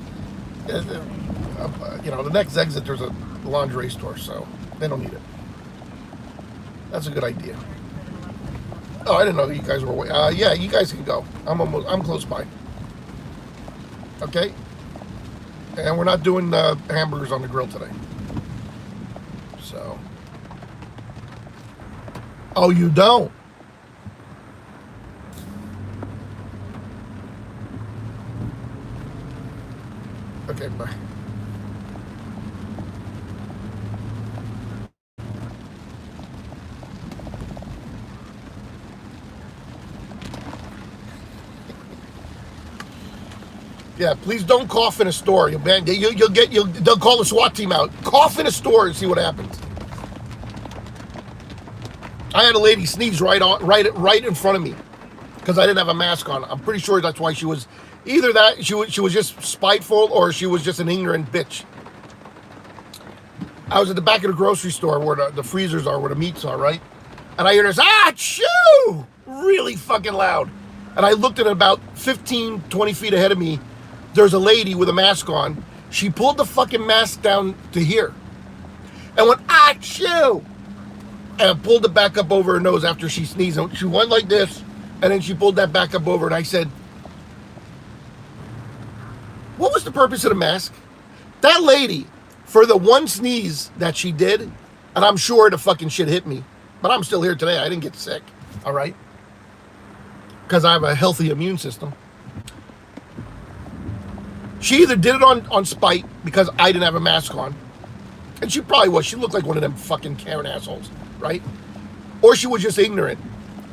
next exit there's a lingerie store, so they don't need it. That's a good idea. Oh, I didn't know you guys were away. Yeah, you guys can go. I'm close by. Okay? And we're not doing hamburgers on the grill today. So. Oh, you don't? Okay, bye. Yeah, please don't cough in a store. They'll call the SWAT team out. Cough in a store and see what happens. I had a lady sneeze right in front of me because I didn't have a mask on. I'm pretty sure that's why she was either that she was just spiteful or she was just an ignorant bitch. I was at the back of the grocery store where the freezers are, where the meats are, right? And I hear this, achoo! Really fucking loud. And I looked at about 15, 20 feet ahead of me. There's a lady with a mask on. She pulled the fucking mask down to here and went, achoo! And pulled it back up over her nose after she sneezed. She went like this, and then she pulled that back up over, and I said, what was the purpose of the mask? That lady, for the one sneeze that she did, and I'm sure the fucking shit hit me, but I'm still here today. I didn't get sick, all right? Because I have a healthy immune system. She either did it on spite because I didn't have a mask on, and she probably was. She looked like one of them fucking Karen assholes, right? Or she was just ignorant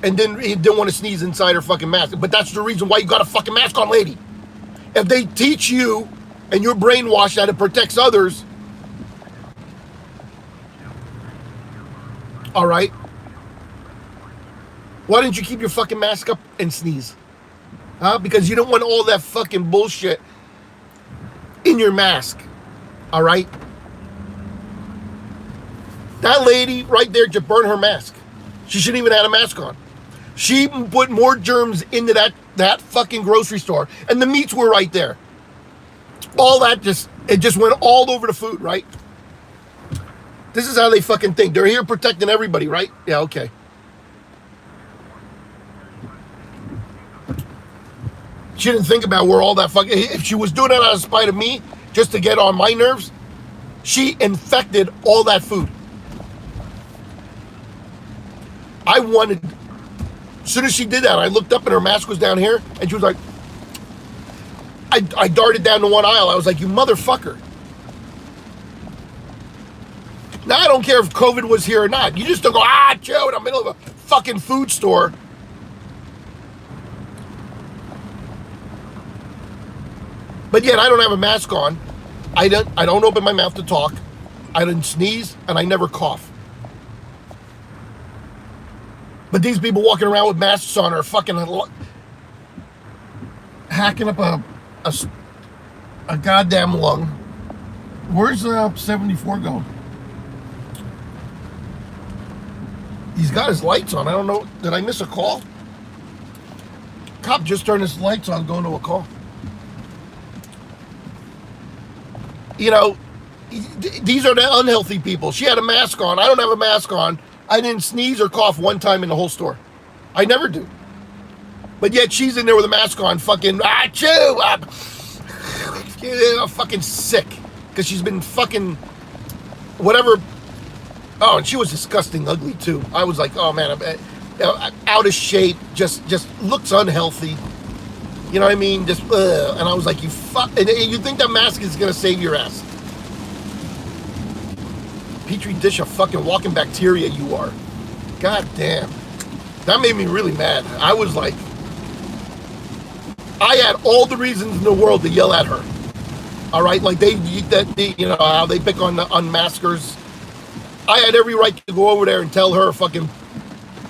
and didn't want to sneeze inside her fucking mask. But that's the reason why you got a fucking mask on, lady. If they teach you and you're brainwashed that it protects others, all right, why didn't you keep your fucking mask up and sneeze? Huh? Because you don't want all that fucking bullshit in your mask, all right? That lady right there just burned her mask. She shouldn't even have had a mask on. She put more germs into that fucking grocery store, and the meats were right there. All that it just went all over the food, right? This is how they fucking think. They're here protecting everybody, right? Yeah, okay. She didn't think about where all that fucking... If she was doing it out of spite of me, just to get on my nerves, she infected all that food. I wanted... As soon as she did that, I looked up and her mask was down here, and she was like... I darted down to one aisle. I was like, you motherfucker. Now, I don't care if COVID was here or not. You just don't go, Joe, in the middle of a fucking food store. But yet I don't have a mask on. I don't open my mouth to talk. I didn't sneeze, and I never cough. But these people walking around with masks on are fucking hacking up a goddamn lung. Where's 74 going? He's got his lights on. I don't know. Did I miss a call? Cop just turned his lights on going to a call. You know, these are the unhealthy people. She had a mask on. I don't have a mask on. I didn't sneeze or cough one time in the whole store. I never do. But yet she's in there with a mask on, fucking, achoo! I'm fucking sick. Because she's been fucking, whatever. Oh, and she was disgusting ugly, too. I was like, oh, man, I'm out of shape. Just looks unhealthy. You know what I mean? Just, and I was like, and you think that mask is going to save your ass. Petri dish of fucking walking bacteria you are. God damn. That made me really mad. I was like, I had all the reasons in the world to yell at her. All right? Like they you know, how they pick on the unmaskers. I had every right to go over there and tell her fucking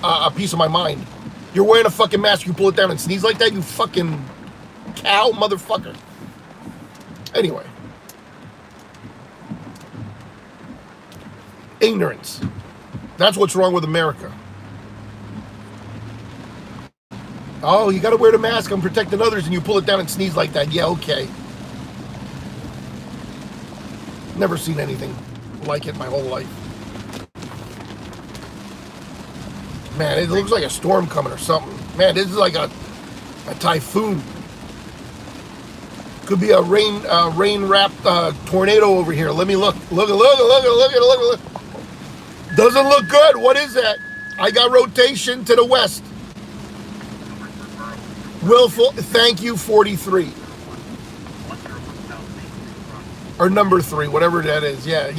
a piece of my mind. You're wearing a fucking mask, you pull it down and sneeze like that, you fucking cow motherfucker. Anyway. Ignorance. That's what's wrong with America. Oh, you gotta wear the mask, I'm protecting others, and you pull it down and sneeze like that. Yeah, okay. Never seen anything like it my whole life. Man, it looks like a storm coming or something. Man, this is like a typhoon. Could be a rain-wrapped tornado over here. Let me look. Look. Doesn't look good. What is that? I got rotation to the west. Willful, thank you, 43. Or number 3, whatever that is. Yeah,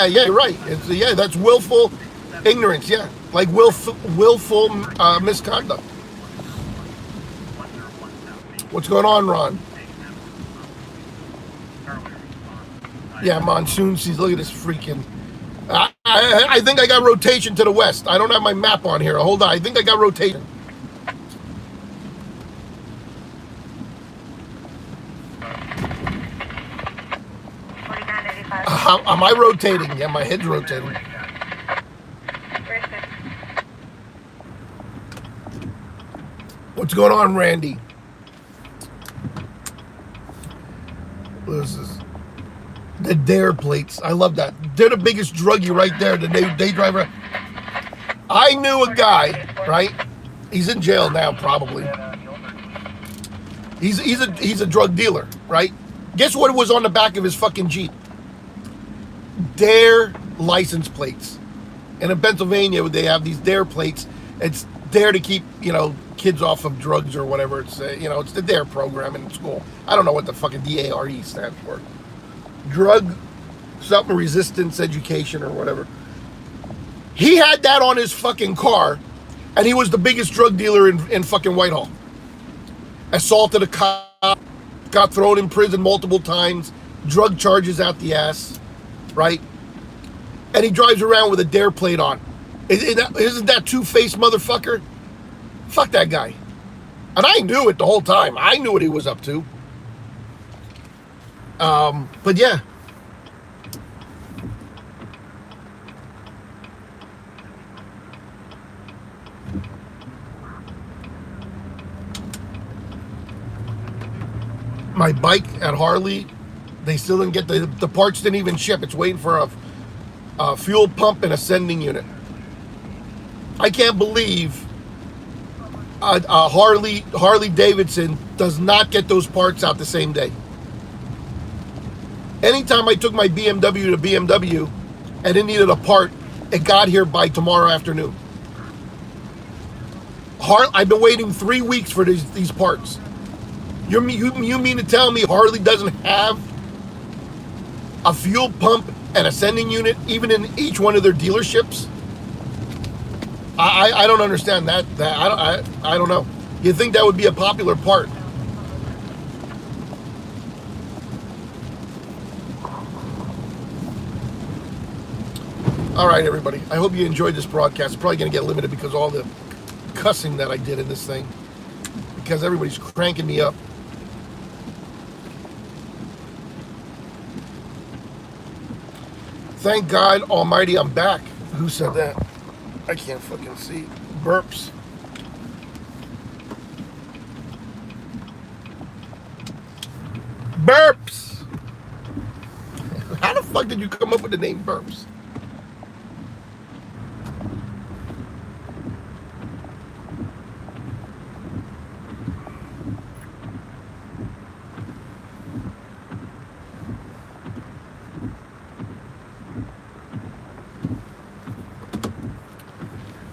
you're right. That's willful ignorance. Yeah, like willful misconduct. What's going on, Ron? Yeah, monsoon season. Look at this freaking. I think I got rotation to the west. I don't have my map on here. Hold on. I think I got rotation. Am I rotating? Yeah, my head's rotating. What's going on, Randy? This is the dare plates. I love that. They're the biggest druggie right there. The day driver. I knew a guy, right? He's in jail now, probably. He's a drug dealer, right? Guess what was on the back of his fucking Jeep? Dare license plates. And in Pennsylvania, they have these Dare plates. It's Dare to keep, kids off of drugs or whatever. It's, it's the Dare program in school. I don't know what the fucking DARE stands for. Drug something resistance education or whatever. He had that on his fucking car, and he was the biggest drug dealer in fucking Whitehall. Assaulted a cop, got thrown in prison multiple times, drug charges out the ass, right? And he drives around with a Dare plate on. Isn't that two-faced motherfucker? Fuck that guy. And I knew it the whole time. I knew what he was up to. But yeah. My bike at Harley, they still didn't get the parts didn't even ship. It's waiting for a fuel pump and a sending unit. I can't believe Harley Davidson does not get those parts out the same day. Anytime I took my BMW to BMW and it needed a part, it got here by tomorrow afternoon. I've been waiting 3 weeks for these parts. You mean to tell me Harley doesn't have a fuel pump and a sending unit even in each one of their dealerships? I don't understand that. I don't know. You'd think that would be a popular part. All right, everybody. I hope you enjoyed this broadcast. It's probably going to get limited because of all the cussing that I did in this thing. Because everybody's cranking me up. Thank God Almighty I'm back. Who said that? I can't fucking see. Burps. Burps! How the fuck did you come up with the name Burps?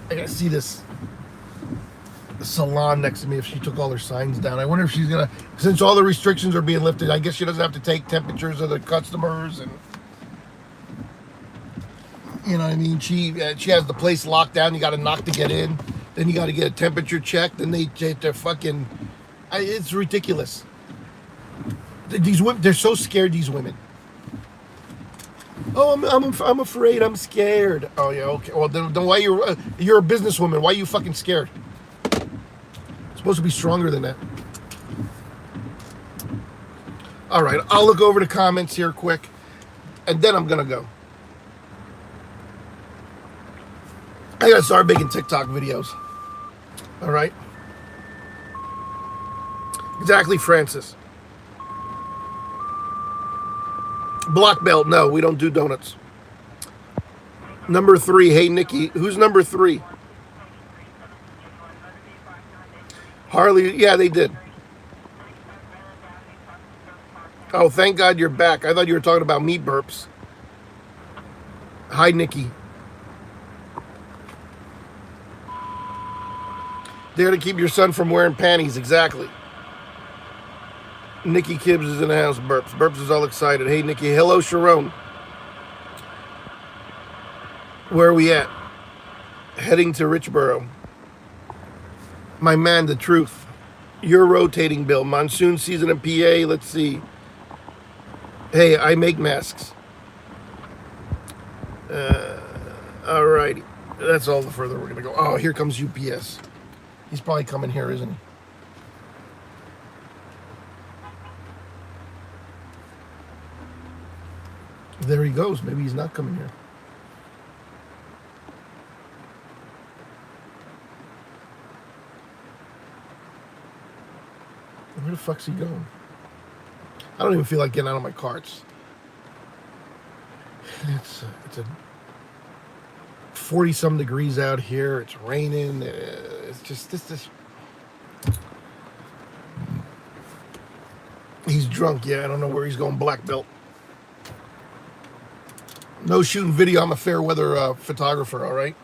I gotta see this salon next to me if she took all her signs down. I wonder if she's gonna, since all the restrictions are being lifted, I guess she doesn't have to take temperatures of the customers, and you know what I mean. She has the place locked down. You got to knock to get in. Then you got to get a temperature check. Then they're fucking. It's ridiculous. These women, they're so scared. These women. Oh, I'm afraid. I'm scared. Oh yeah, okay. Well, then why you're a businesswoman? Why are you fucking scared? It's supposed to be stronger than that. All right, I'll look over the comments here quick, and then I'm gonna go. I gotta start making TikTok videos. All right. Exactly, Francis. Block belt, no, we don't do donuts. Number 3, hey Nikki. Who's number 3? Harley, yeah, they did. Oh, thank God you're back. I thought you were talking about me, Burps. Hi, Nikki. There to keep your son from wearing panties. Exactly. Nikki Kibbs is in the house, Burps. Burps is all excited. Hey, Nikki. Hello, Sharon. Where are we at? Heading to Richboro. My man, the truth. You're rotating, Bill. Monsoon season in PA. Let's see. Hey, I make masks. Alrighty. That's all the further we're going to go. Oh, here comes UPS. He's probably coming here, isn't he? There he goes. Maybe he's not coming here. Where the fuck's he going? I don't even feel like getting out of my carts. It's a 40-some degrees out here. It's raining. It's just this. He's drunk. Yeah, I don't know where he's going. Black belt. No shooting video. I'm a fair weather photographer. All right.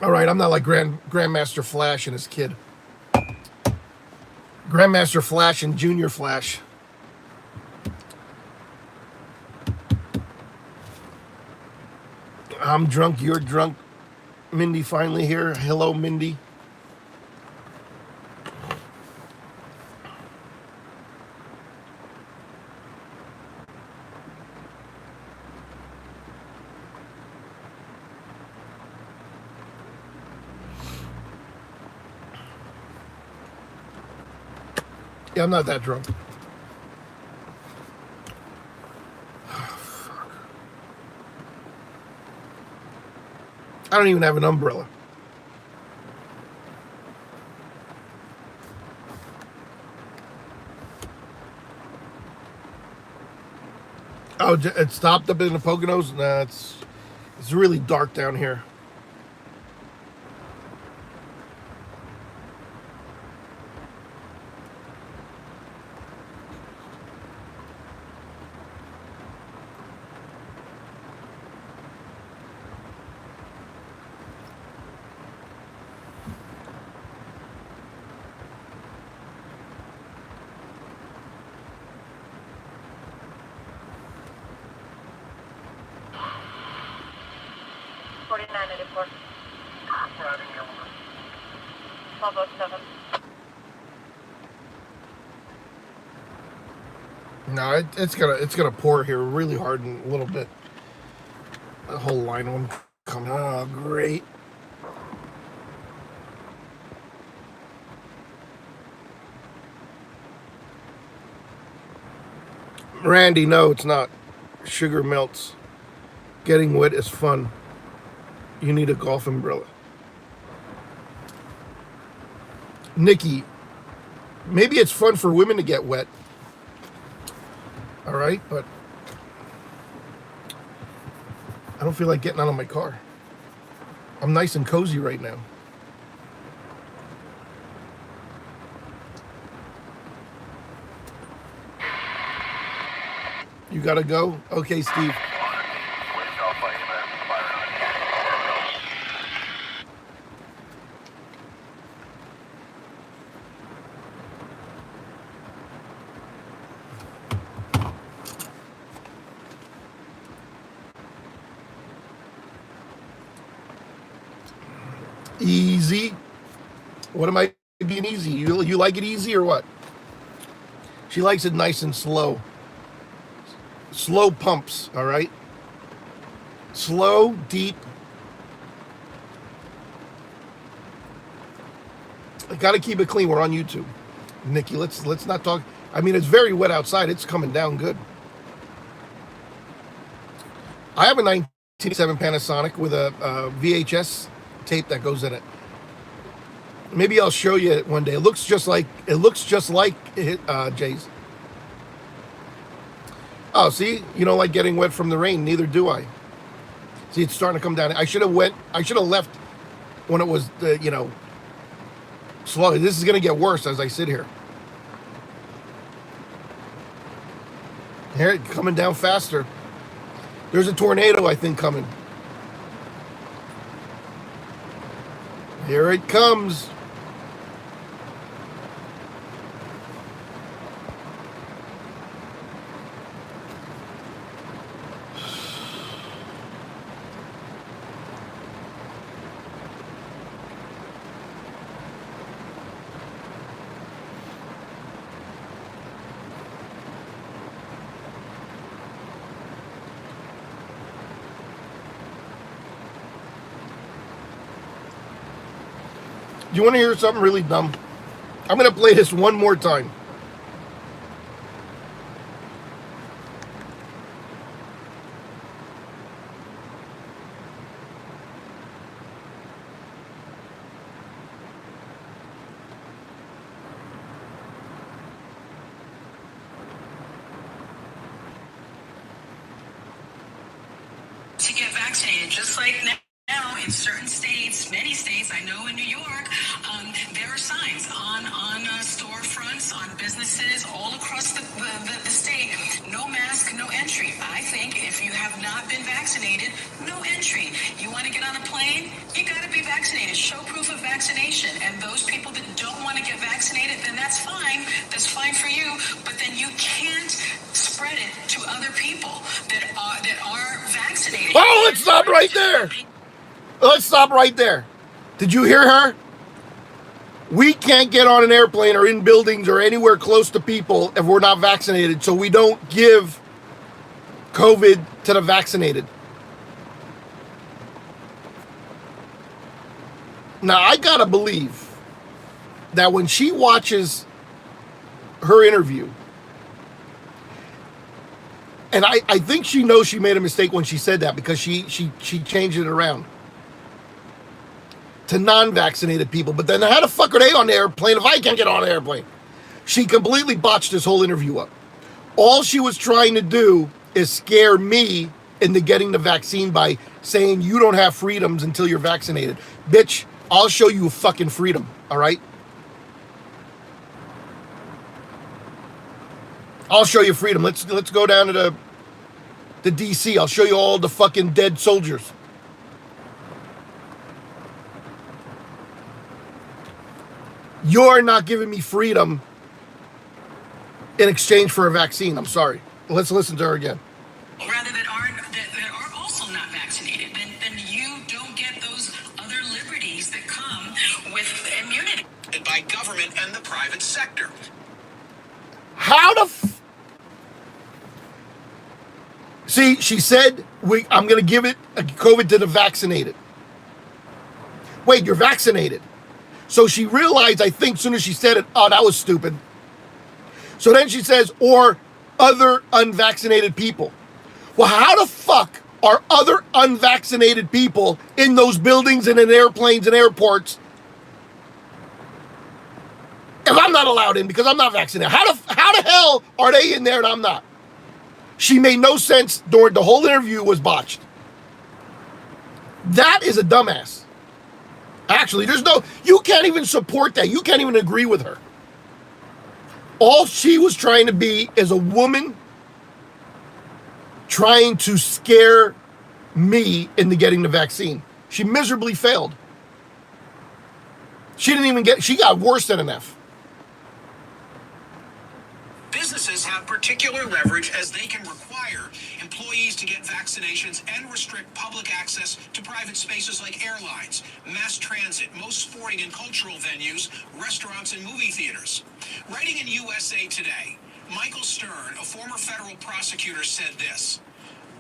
All right. I'm not like Grandmaster Flash and his kid. Grandmaster Flash and Junior Flash. I'm drunk, you're drunk. Mindy finally here. Hello, Mindy. Yeah, I'm not that drunk. I don't even have an umbrella. Oh, it stopped up in the Poconos? Nah, it's really dark down here. No, it's gonna pour here really hard in a little bit. The whole line of them coming. Oh, great. Randy, no, it's not. Sugar melts. Getting wet is fun. You need a golf umbrella. Nikki, maybe it's fun for women to get wet. All right, but I don't feel like getting out of my car. I'm nice and cozy right now. You gotta go? Okay, Steve. Easy. What am I being easy? You like it easy or what? She likes it nice and slow. Slow pumps, all right? Slow, deep. I gotta keep it clean. We're on YouTube. Nikki, let's not talk. I mean, it's very wet outside. It's coming down good. I have a 1987 Panasonic with a VHS tape that goes in it. Maybe I'll show you it one day. It looks just like Jay's. Oh, see, you don't like getting wet from the rain. Neither do I. See, it's starting to come down. I should have left when it was slowly. This is going to get worse as I sit here. Here, coming down faster. There's a tornado, I think, coming. Here it comes. Do you want to hear something really dumb? I'm going to play this one more time. To get vaccinated, just like now in certain states, many states, I know in New York, there are signs on storefronts, on businesses all across the state. No mask, no entry. I think if you have not been vaccinated, no entry. You want to get on a plane, you got to be vaccinated. Show proof of vaccination. And those people that don't want to get vaccinated, then that's fine. That's fine for you. But then you can't spread it to other people that are vaccinated. Oh, let's stop right there. Let's stop right there. Did you hear her? We can't get on an airplane or in buildings or anywhere close to people if we're not vaccinated, so we don't give COVID to the vaccinated. Now, I gotta believe that when she watches her interview, and I think she knows she made a mistake when she said that, because she changed it around to non-vaccinated people. But then how the fuck are they on the airplane if I can't get on an airplane? She completely botched this whole interview up. All she was trying to do is scare me into getting the vaccine by saying you don't have freedoms until you're vaccinated. Bitch, I'll show you a fucking freedom, all right? I'll show you freedom. Let's go down to the DC. I'll show you all the fucking dead soldiers. You're not giving me freedom in exchange for a vaccine. I'm sorry. Let's listen to her again. Rather that are also not vaccinated, then you don't get those other liberties that come with immunity. By government and the private sector. How the See, she said, I'm going to give it COVID to the vaccinated. Wait, you're vaccinated. So she realized, I think, as soon as she said it, oh, that was stupid. So then she says, or other unvaccinated people. Well, how the fuck are other unvaccinated people in those buildings and in airplanes and airports if I'm not allowed in because I'm not vaccinated? How the hell are they in there and I'm not? She made no sense. During the whole interview was botched. That is a dumbass. Actually, you can't even support that. You can't even agree with her. All she was trying to be is a woman trying to scare me into getting the vaccine. She miserably failed. She got worse than an F. Businesses have particular leverage as they can require employees to get vaccinations and restrict public access to private spaces like airlines, mass transit, most sporting and cultural venues, restaurants, and movie theaters. Writing in USA Today, Michael Stern, a former federal prosecutor, said this: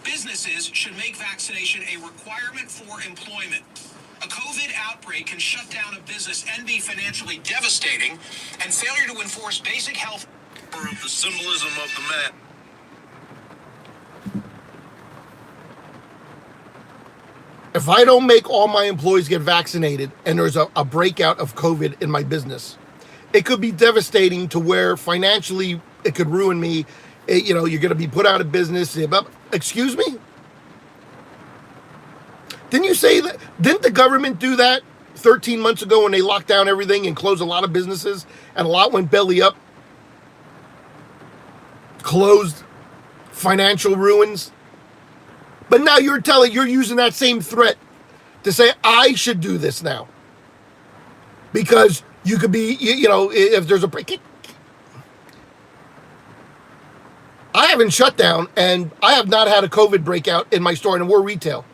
businesses should make vaccination a requirement for employment. A COVID outbreak can shut down a business and be financially devastating, and failure to enforce basic health of the symbolism of the map. If I don't make all my employees get vaccinated and there's a breakout of COVID in my business, it could be devastating to where financially it could ruin me. You're going to be put out of business. Excuse me? Didn't you say that? Didn't the government do that 13 months ago when they locked down everything and closed a lot of businesses and a lot went belly up, closed, financial ruins. But now you're using that same threat to say, I should do this now. Because you could be, if there's a break. I haven't shut down, and I have not had a COVID breakout in my store, and we're retail.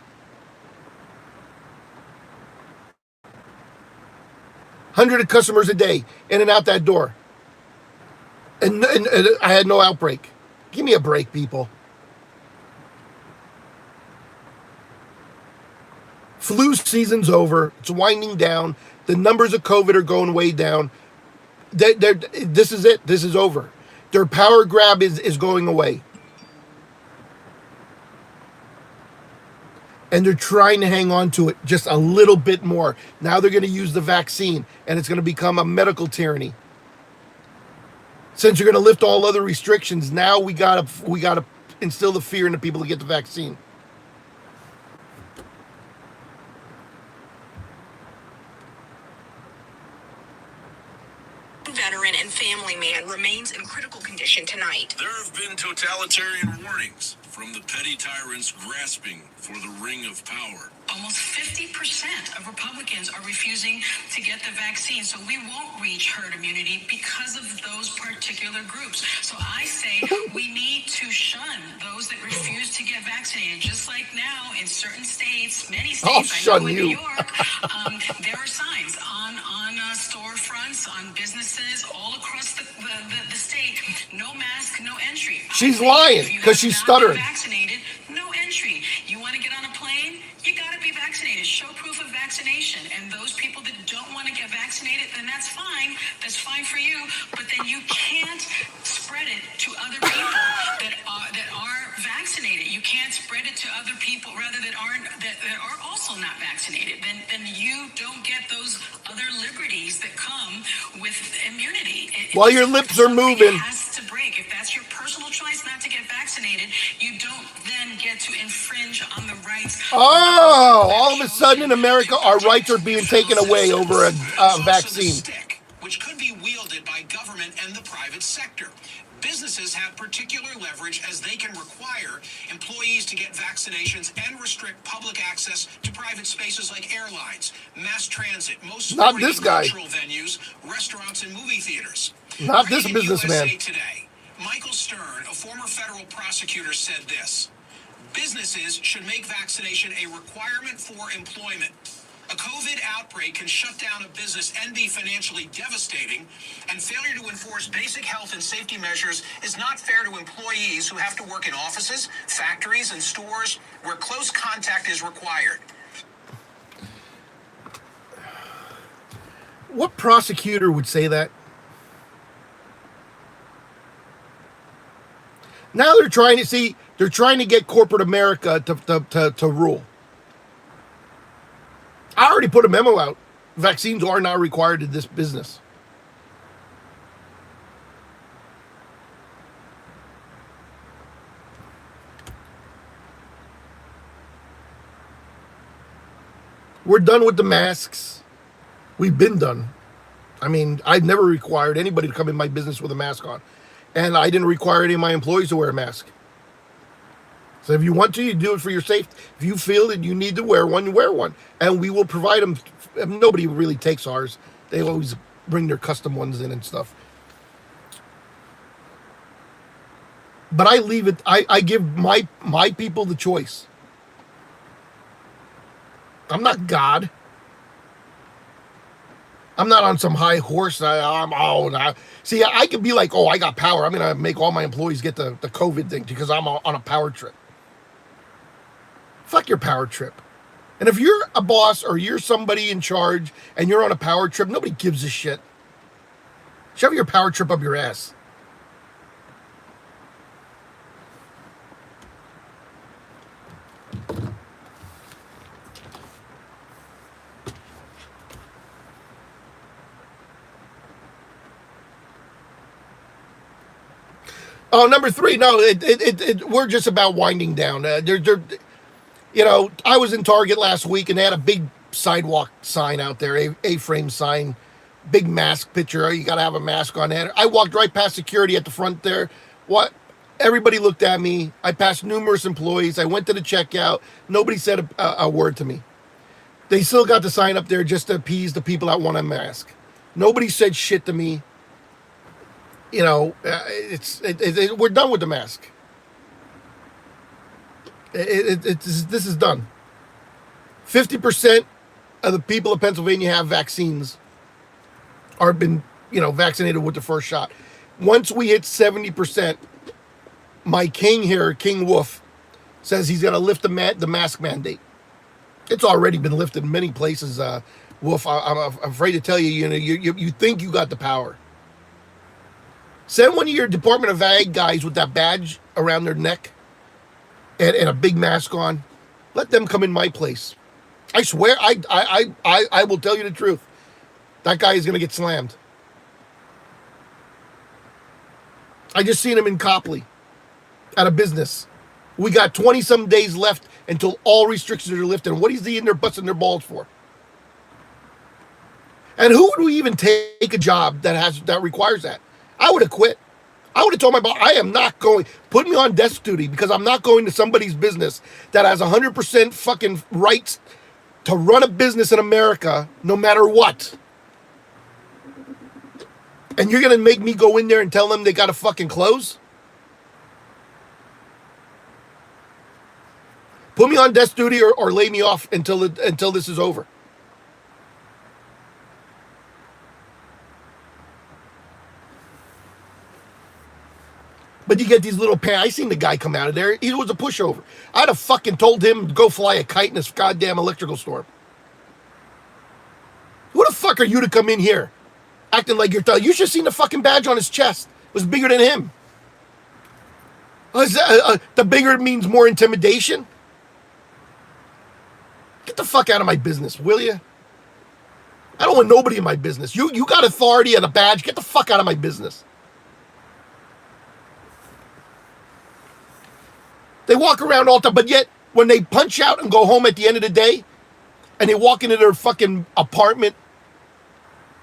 100 customers a day, in and out that door. And I had no outbreak. Give me a break, people. Flu season's over. It's winding down. The numbers of COVID are going way down. This is it. This is over. Their power grab is going away. And they're trying to hang on to it just a little bit more. Now they're going to use the vaccine, and it's going to become a medical tyranny. Since you're going to lift all other restrictions, now we gotta instill the fear into people to get the vaccine. Veteran and family man remains in critical condition tonight. There have been totalitarian warnings from the petty tyrants grasping for the ring of power. Almost 50% of Republicans are refusing to get the vaccine, so we won't reach herd immunity because of those particular groups. So I say we need to shun those that refuse to get vaccinated. Just like now in certain states, many states, I know in New York, there are signs on storefronts, on businesses all across the state. No mask, no entry. She's lying because she's stuttering. Vaccinated, no entry. You want to get on a plane? You got to be vaccinated. Show proof of vaccination. And those people that don't want to get vaccinated, then that's fine. That's fine for you. But then you can't spread it to other people that are vaccinated. You can't spread it to other people rather that are also not vaccinated. Then you don't get those other liberties that come with immunity. While your lips are moving. It has to break. If that's your personal choice not to get vaccinated, you don't then get to infringe on the rights. Oh, all of a sudden in America, our rights are being taken away over a vaccine. Stick, which could be wielded by government and the private sector. Businesses have particular leverage as they can require employees to get vaccinations and restrict public access to private spaces like airlines, mass transit, most not this guy, cultural venues, restaurants, and movie theaters. Not this businessman. USA Today, Michael Stern, a former federal prosecutor, said this: businesses should make vaccination a requirement for employment. A COVID outbreak can shut down a business and be financially devastating, and failure to enforce basic health and safety measures is not fair to employees who have to work in offices, factories, and stores where close contact is required. What prosecutor would say that? Now they're trying to get corporate America to rule. I already put a memo out. Vaccines are not required in this business. We're done with the masks. We've been done. I mean, I've never required anybody to come in my business with a mask on. And I didn't require any of my employees to wear a mask. So if you want to, you do it for your safety. If you feel that you need to wear one, you wear one. And we will provide them. Nobody really takes ours. They always bring their custom ones in and stuff. But I leave it, I give my people the choice. I'm not God. I'm not on some high horse. See, I could be like, oh, I got power. I'm going to make all my employees get the COVID thing because I'm on a power trip. Fuck your power trip. And if you're a boss or you're somebody in charge and you're on a power trip, nobody gives a shit. Shove your power trip up your ass. Oh, number 3. No, we're just about winding down. I was in Target last week and they had a big sidewalk sign out there, A-frame sign, big mask picture. You got to have a mask on there. I walked right past security at the front there. What? Everybody looked at me. I passed numerous employees. I went to the checkout. Nobody said a word to me. They still got the sign up there just to appease the people that want a mask. Nobody said shit to me. You know, we're done with the mask. This is done. 50% of the people of Pennsylvania have vaccines or been, vaccinated with the first shot. Once we hit 70%, my king here, King Wolf, says he's going to lift the mask mandate. It's already been lifted in many places, Wolf. I'm afraid to tell you, you think you got the power. Send one of your Department of Ag guys with that badge around their neck and a big mask on. Let them come in my place. I swear, I will tell you the truth. That guy is going to get slammed. I just seen him in Copley at a business. We got 20-some days left until all restrictions are lifted. And what is he in there busting their balls for? And who would we even take a job that requires that? I would have quit. I would have told my boss, I am not going. Put me on desk duty because I'm not going to somebody's business that has 100% fucking rights to run a business in America no matter what. And you're going to make me go in there and tell them they got to fucking close? Put me on desk duty or lay me off until this is over. But you get these little I seen the guy come out of there. He was a pushover. I'd have fucking told him to go fly a kite in this goddamn electrical storm. Who the fuck are you to come in here acting like you're you should have seen the fucking badge on his chest. It was bigger than him. The bigger means more intimidation? Get the fuck out of my business, will you? I don't want nobody in my business. You got authority and a badge. Get the fuck out of my business. They walk around all the time, but yet when they punch out and go home at the end of the day, and they walk into their fucking apartment,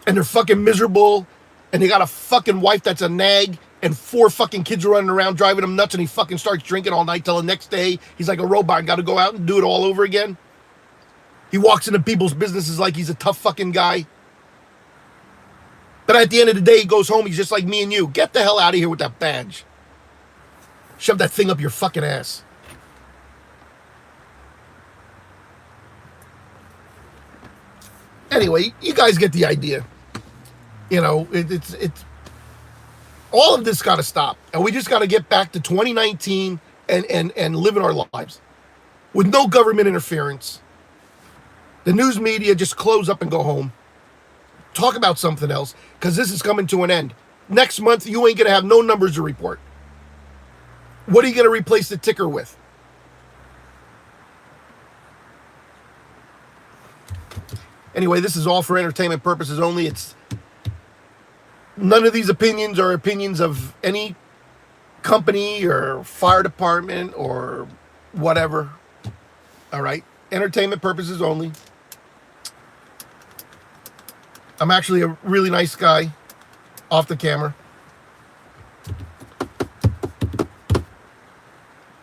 and they're fucking miserable, and they got a fucking wife that's a nag, and 4 fucking kids are running around driving them nuts, and he fucking starts drinking all night till the next day. He's like a robot and got to go out and do it all over again. He walks into people's businesses like he's a tough fucking guy. But at the end of the day, he goes home, he's just like me and you. Get the hell out of here with that badge. Shove that thing up your fucking ass. Anyway, you guys get the idea. It's all of this got to stop, and we just got to get back to 2019 and living our lives with no government interference. The news media just close up and go home. Talk about something else, because this is coming to an end. Next month, you ain't gonna have no numbers to report. What are you going to replace the ticker with? Anyway, this is all for entertainment purposes only. None of these opinions are opinions of any company or fire department or whatever. All right? Entertainment purposes only. I'm actually a really nice guy off the camera.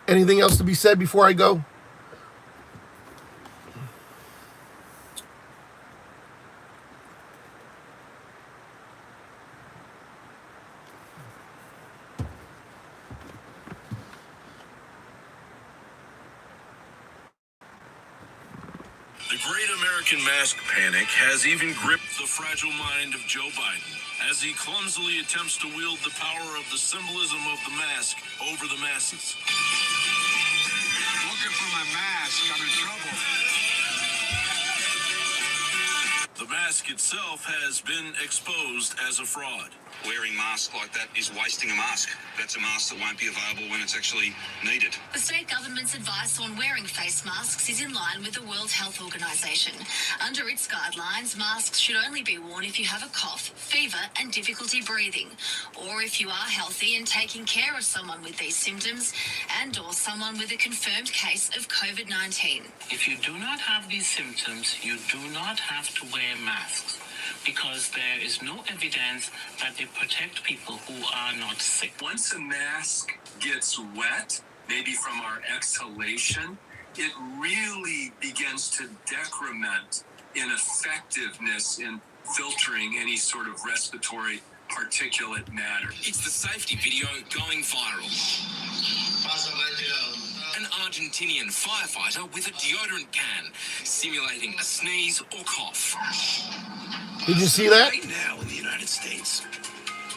Anything else to be said before I go? The great American mask panic has even gripped the fragile mind of Joe Biden as he clumsily attempts to wield the power of the symbolism of the mask over the masses. Looking for my mask. I'm in trouble. The mask itself has been exposed as a fraud. wearing masks like that is wasting a mask. That's a mask that won't be available when it's actually needed. The state government's advice on wearing face masks is in line with the World Health Organization. Under its guidelines, masks should only be worn if you have a cough, fever, and difficulty breathing, or if you are healthy and taking care of someone with these symptoms, and or someone with a confirmed case of COVID-19. If you do not have these symptoms, you do not have to wear masks, because there is no evidence that they protect people who are not sick. Once a mask gets wet, maybe from our exhalation, it really begins to decrement in effectiveness in filtering any sort of respiratory particulate matter. It's the safety video going viral. An Argentinian firefighter with a deodorant can, simulating a sneeze or cough. Did you see that? Right now in the United States,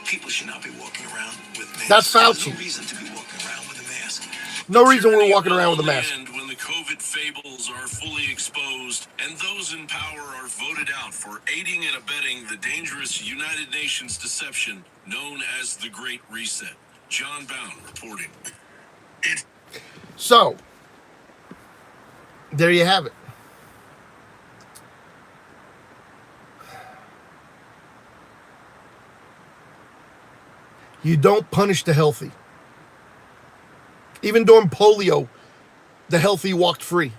people should not be walking around with masks. That's Fauci. There's no reason to be walking around with a mask. No reason we're walking around with a mask. And when the COVID fables are fully exposed and those in power are voted out for aiding and abetting the dangerous United Nations deception known as the Great Reset. John Bound reporting. So, there you have it. You don't punish the healthy. Even during polio, the healthy walked free.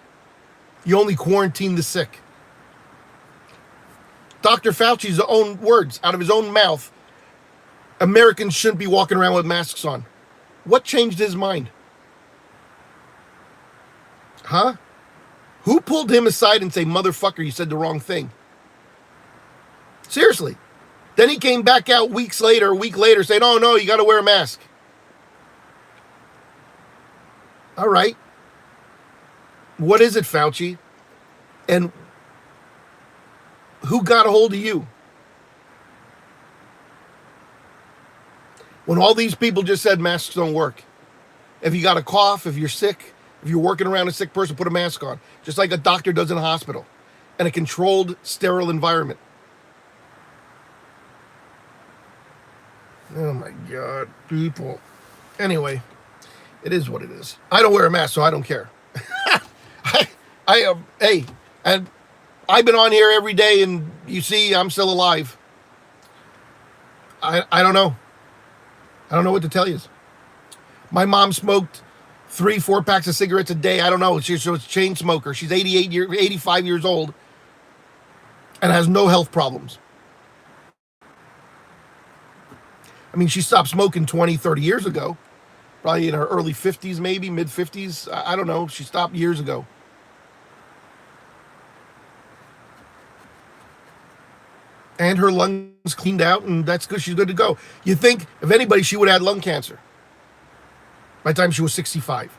You only quarantine the sick. Dr. Fauci's own words, out of his own mouth, Americans shouldn't be walking around with masks on. What changed his mind? Huh? Who pulled him aside and say, motherfucker, you said the wrong thing? Seriously. Then he came back out a week later, saying, oh, no, you got to wear a mask. All right. What is it, Fauci? And who got a hold of you? When all these people just said masks don't work. If you got a cough, if you're sick, if you're working around a sick person, put a mask on. Just like a doctor does in a hospital. In a controlled, sterile environment. Oh my God, people. Anyway, it is what it is. I don't wear a mask, so I don't care. Hey, and I've been on here every day, and you see I'm still alive. I don't know. I don't know what to tell you. My mom smoked 3-4 packs of cigarettes a day. I don't know. She's a chain smoker. She's 85 years old and has no health problems. I mean, she stopped smoking 20, 30 years ago. Probably in her early 50s, maybe, mid-50s. I don't know. She stopped years ago. And her lungs cleaned out, and that's good. She's good to go. You think, if anybody, she would have had lung cancer by the time she was 65.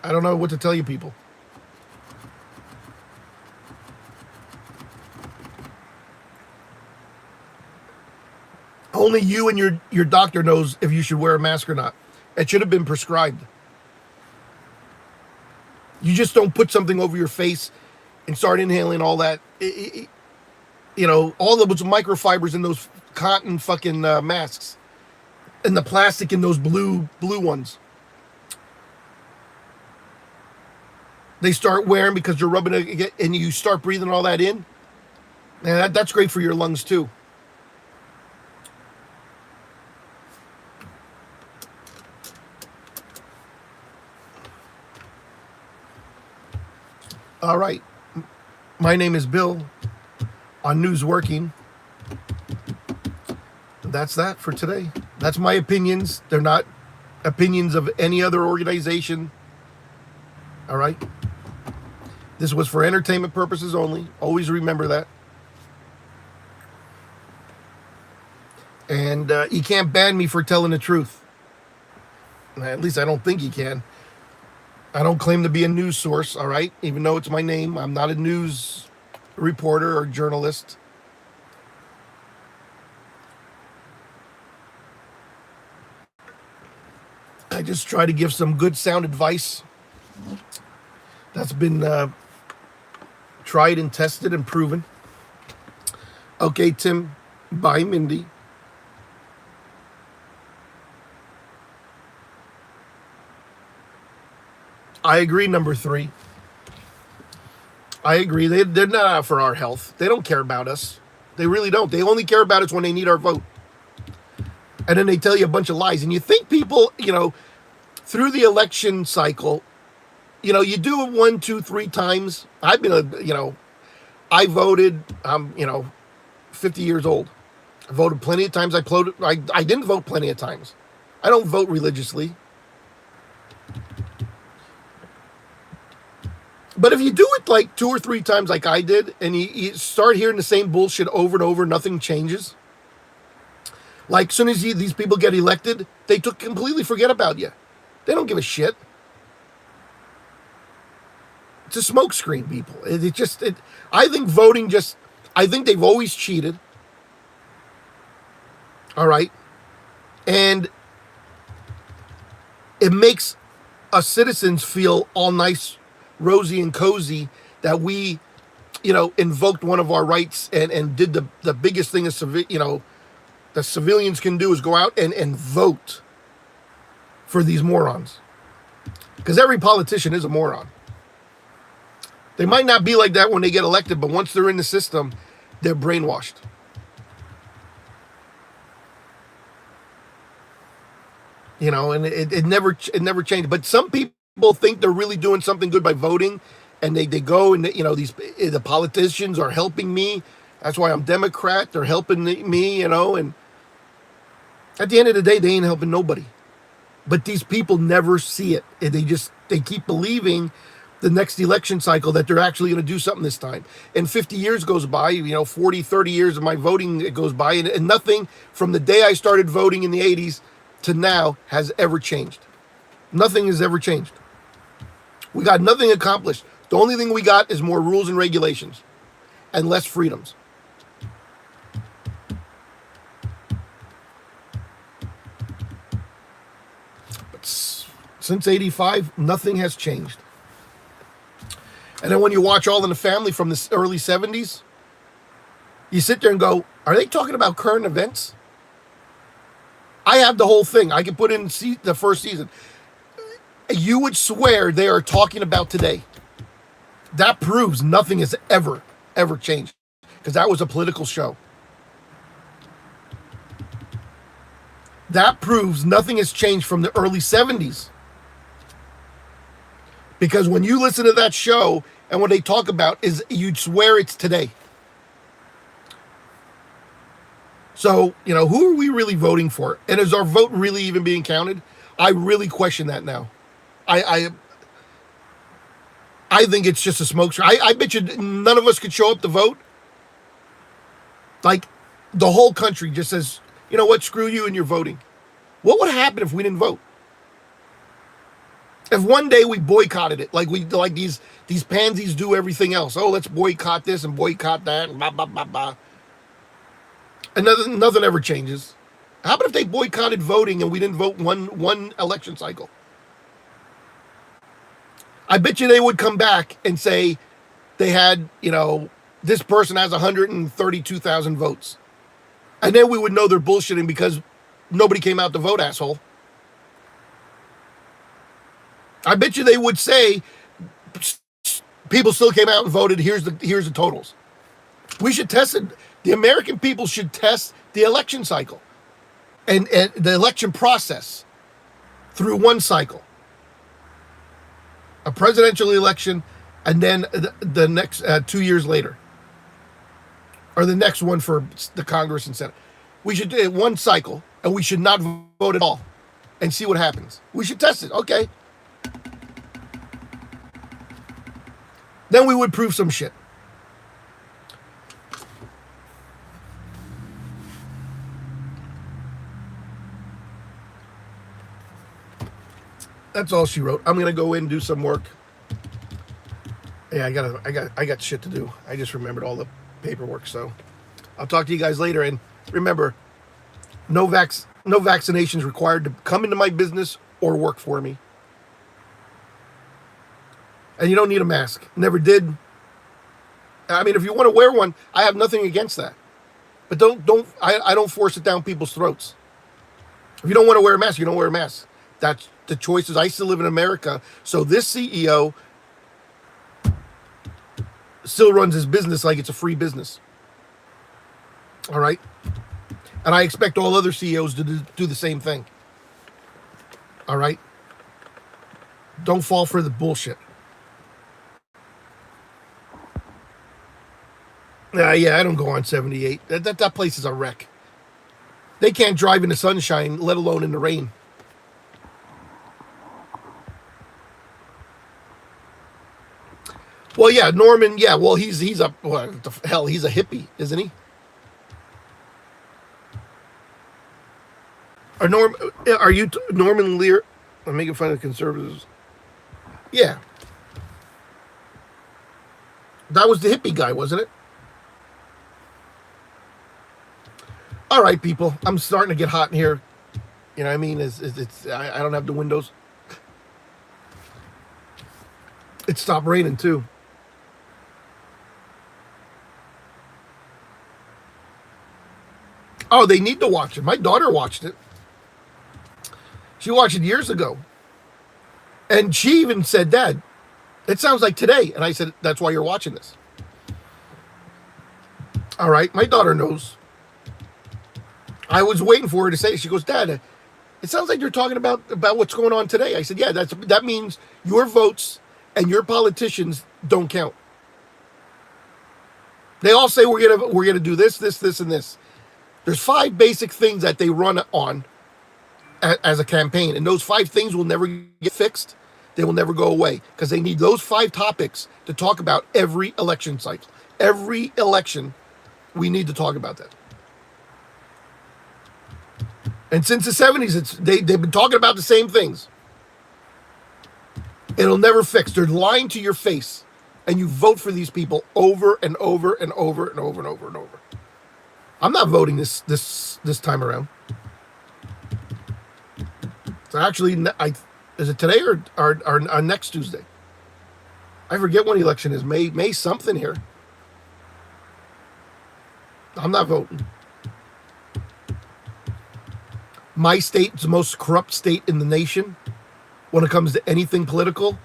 I don't know what to tell you people. Only you and your doctor knows if you should wear a mask or not. It should have been prescribed. You just don't put something over your face and start inhaling all that. All those microfibers in those cotton fucking masks. And the plastic in those blue ones. They start wearing because you're rubbing it and you start breathing all that in. And that's great for your lungs too. All right. My name is Bill on News Working. That's that for today. That's my opinions. They're not opinions of any other organization. All right. This was for entertainment purposes only. Always remember that. And you can't ban me for telling the truth. At least I don't think you can. I don't claim to be a news source, all right? Even though it's my name, I'm not a news reporter or journalist. I just try to give some good sound advice That's been tried and tested and proven. Okay, Tim. Bye, Mindy. I agree, number 3. I agree. They're not out for our health. They don't care about us. They really don't. They only care about us when they need our vote. And then they tell you a bunch of lies. And you think people, through the election cycle, you do it 1, 2, 3 times. I've been I voted, I'm, 50 years old. I voted plenty of times. I didn't vote plenty of times. I don't vote religiously. But if you do it like 2 or 3 times like I did, and you start hearing the same bullshit over and over, nothing changes. Like, as soon as these people get elected, they completely forget about you. They don't give a shit. It's a smokescreen, people. I think voting I think they've always cheated. All right. And it makes us citizens feel all nice, rosy and cozy that we, invoked one of our rights and did the biggest thing the civilians can do is go out and vote for these morons. Because every politician is a moron. They might not be like that when they get elected, but once they're in the system, they're brainwashed. And it never changed. But some people think they're really doing something good by voting, and they go and the politicians are helping me. That's why I'm Democrat. They're helping me, and at the end of the day, they ain't helping nobody. But these people never see it. And they keep believing the next election cycle that they're actually going to do something this time. And 50 years goes by, 40, 30 years of my voting goes by, and nothing from the day I started voting in the 80s to now has ever changed. Nothing has ever changed. We got nothing accomplished. The only thing we got is more rules and regulations and less freedoms. But since 85, nothing has changed. And then when you watch All in the Family from the early 70s, you sit there and go, are they talking about current events? I have the whole thing. I can put in the first season. You would swear they are talking about today. That proves nothing has ever changed. Because that was a political show. That proves nothing has changed from the early 70s. Because when you listen to that show and what they talk about you'd swear it's today. So, who are we really voting for? And is our vote really even being counted? I really question that now. I think it's just a smoke show. I bet you none of us could show up to vote. Like, the whole country just says, you know what, screw you and your voting. What would happen if we didn't vote? If one day we boycotted it, like these pansies do everything else. Oh, let's boycott this and boycott that and blah, blah, blah, blah. And nothing ever changes. How about if they boycotted voting and we didn't vote one election cycle? I bet you they would come back and say they had, this person has 132,000 votes. And then we would know they're bullshitting because nobody came out to vote, asshole. I bet you they would say people still came out and voted. Here's the totals. We should test it. The American people should test the election cycle and the election process through one cycle. A presidential election, and then the next 2 years later. Or the next one for the Congress and Senate. We should do one cycle, and we should not vote at all and see what happens. We should test it. Okay. Then we would prove some shit. That's all she wrote. I'm gonna go in and do some work. Yeah, I got shit to do. I just remembered all the paperwork, so I'll talk to you guys later. And remember, no vaccinations required to come into my business or work for me. And you don't need a mask. Never did. I mean, if you want to wear one, I have nothing against that. But I don't force it down people's throats. If you don't want to wear a mask, you don't wear a mask. That's the choices. I still live in America, so this CEO still runs his business like it's a free business. All right? And I expect all other CEOs to do the same thing. All right? Don't fall for the bullshit. Yeah, I don't go on 78. That place is a wreck. They can't drive in the sunshine, let alone in the rain. Well, yeah, Norman. Yeah, well, he's a what the hell? He's a hippie, isn't he? Are you Norman Lear? I'm making fun of conservatives. Yeah, that was the hippie guy, wasn't it? All right, people. I'm starting to get hot in here. You know what I mean? I don't have the windows. It stopped raining too. Oh, they need to watch it. My daughter watched it. She watched it years ago. And she even said, Dad, it sounds like today. And I said, that's why you're watching this. All right. My daughter knows. I was waiting for her to say it. She goes, Dad, it sounds like you're talking about what's going on today. I said, yeah, that means your votes and your politicians don't count. They all say we're gonna do this, and this. There's 5 basic things that they run on as a campaign, and those 5 things will never get fixed. They will never go away because they need those 5 topics to talk about every election cycle. Every election, we need to talk about that. And since the 70s, they've been talking about the same things. It'll never fix. They're lying to your face, and you vote for these people over and over and over and over and over and over. I'm not voting this time around. So actually, is it today or next Tuesday? I forget when election is. May something here. I'm not voting. My state is the most corrupt state in the nation when it comes to anything political.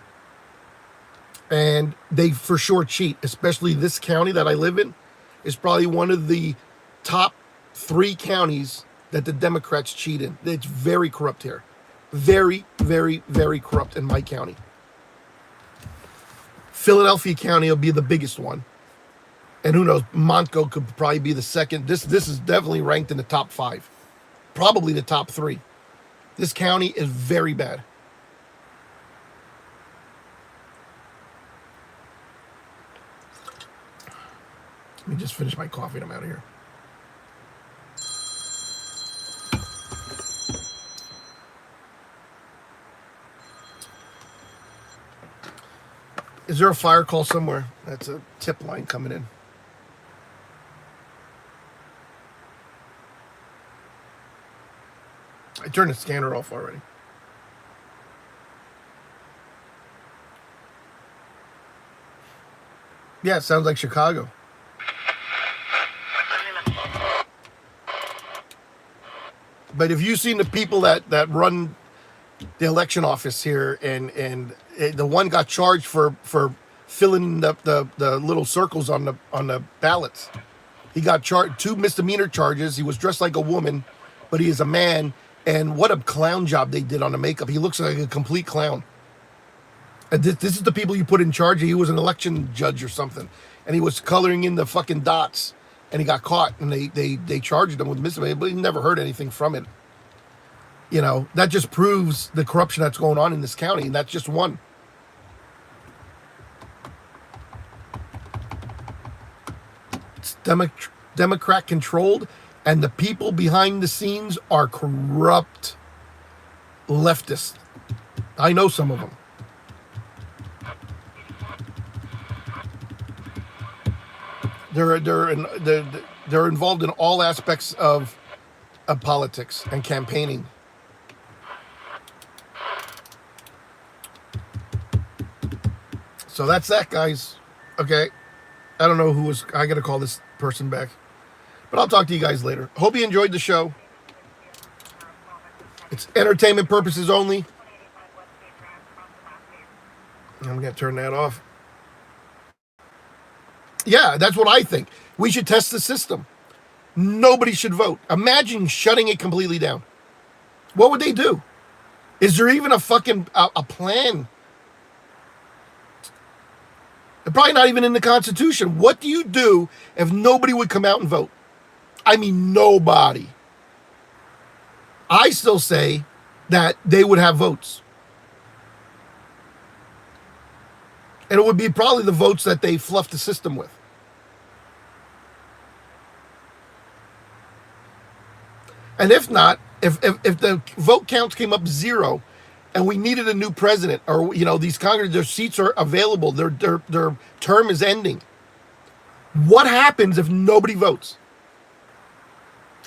And they for sure cheat, especially this county that I live in is probably one of the top 3 counties that the Democrats cheat in. It's very corrupt here. Very, very, very corrupt in my county. Philadelphia County will be the biggest one. And who knows, Montgo could probably be the second. This is definitely ranked in the top 5. Probably the top 3. This county is very bad. Let me just finish my coffee and I'm out of here. Is there a fire call somewhere? That's a tip line coming in. I turned the scanner off already. Yeah, it sounds like Chicago. But if you've seen the people that run the election office here, and the one got charged for filling the little circles on the ballots. He got charged 2 misdemeanor charges. He was dressed like a woman, but he is a man. And what a clown job they did on the makeup. He looks like a complete clown. And this is the people you put in charge. He was an election judge or something. And he was coloring in the fucking dots. And he got caught. And they charged him with misdemeanor. But he never heard anything from it. You know, that just proves the corruption that's going on in this county. And that's just one. It's Democrat controlled. And the people behind the scenes are corrupt leftists. I know some of them. They're involved in all aspects of politics and campaigning. So that's that, guys. Okay. I don't know who was. I got to call this person back. But I'll talk to you guys later. Hope you enjoyed the show. It's entertainment purposes only. I'm going to turn that off. Yeah, that's what I think. We should test the system. Nobody should vote. Imagine shutting it completely down. What would they do? Is there even a fucking a plan? They're probably not even in the Constitution. What do you do if nobody would come out and vote? I mean, nobody. I still say that they would have votes. And it would be probably the votes that they fluffed the system with. And if not, if the vote counts came up 0 and we needed a new president, or, you know, these Congress, their seats are available, their term is ending, what happens if nobody votes?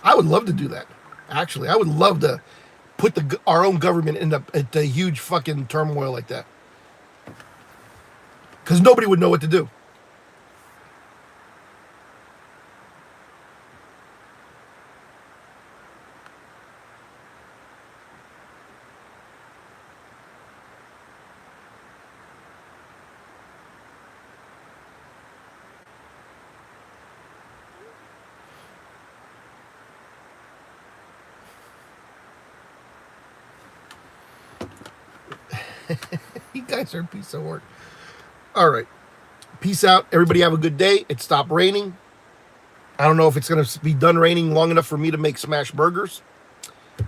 I would love to do that. Actually, I would love to put our own government in a huge fucking turmoil like that. Because nobody would know what to do. You guys are a piece of work. All right. Peace out. Everybody have a good day. It stopped raining. I don't know if it's going to be done raining long enough for me to make smash burgers.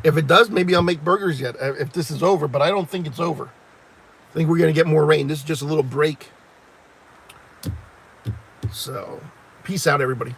If it does, maybe I'll make burgers yet if this is over, but I don't think it's over. I think we're going to get more rain. This is just a little break. So, peace out, everybody.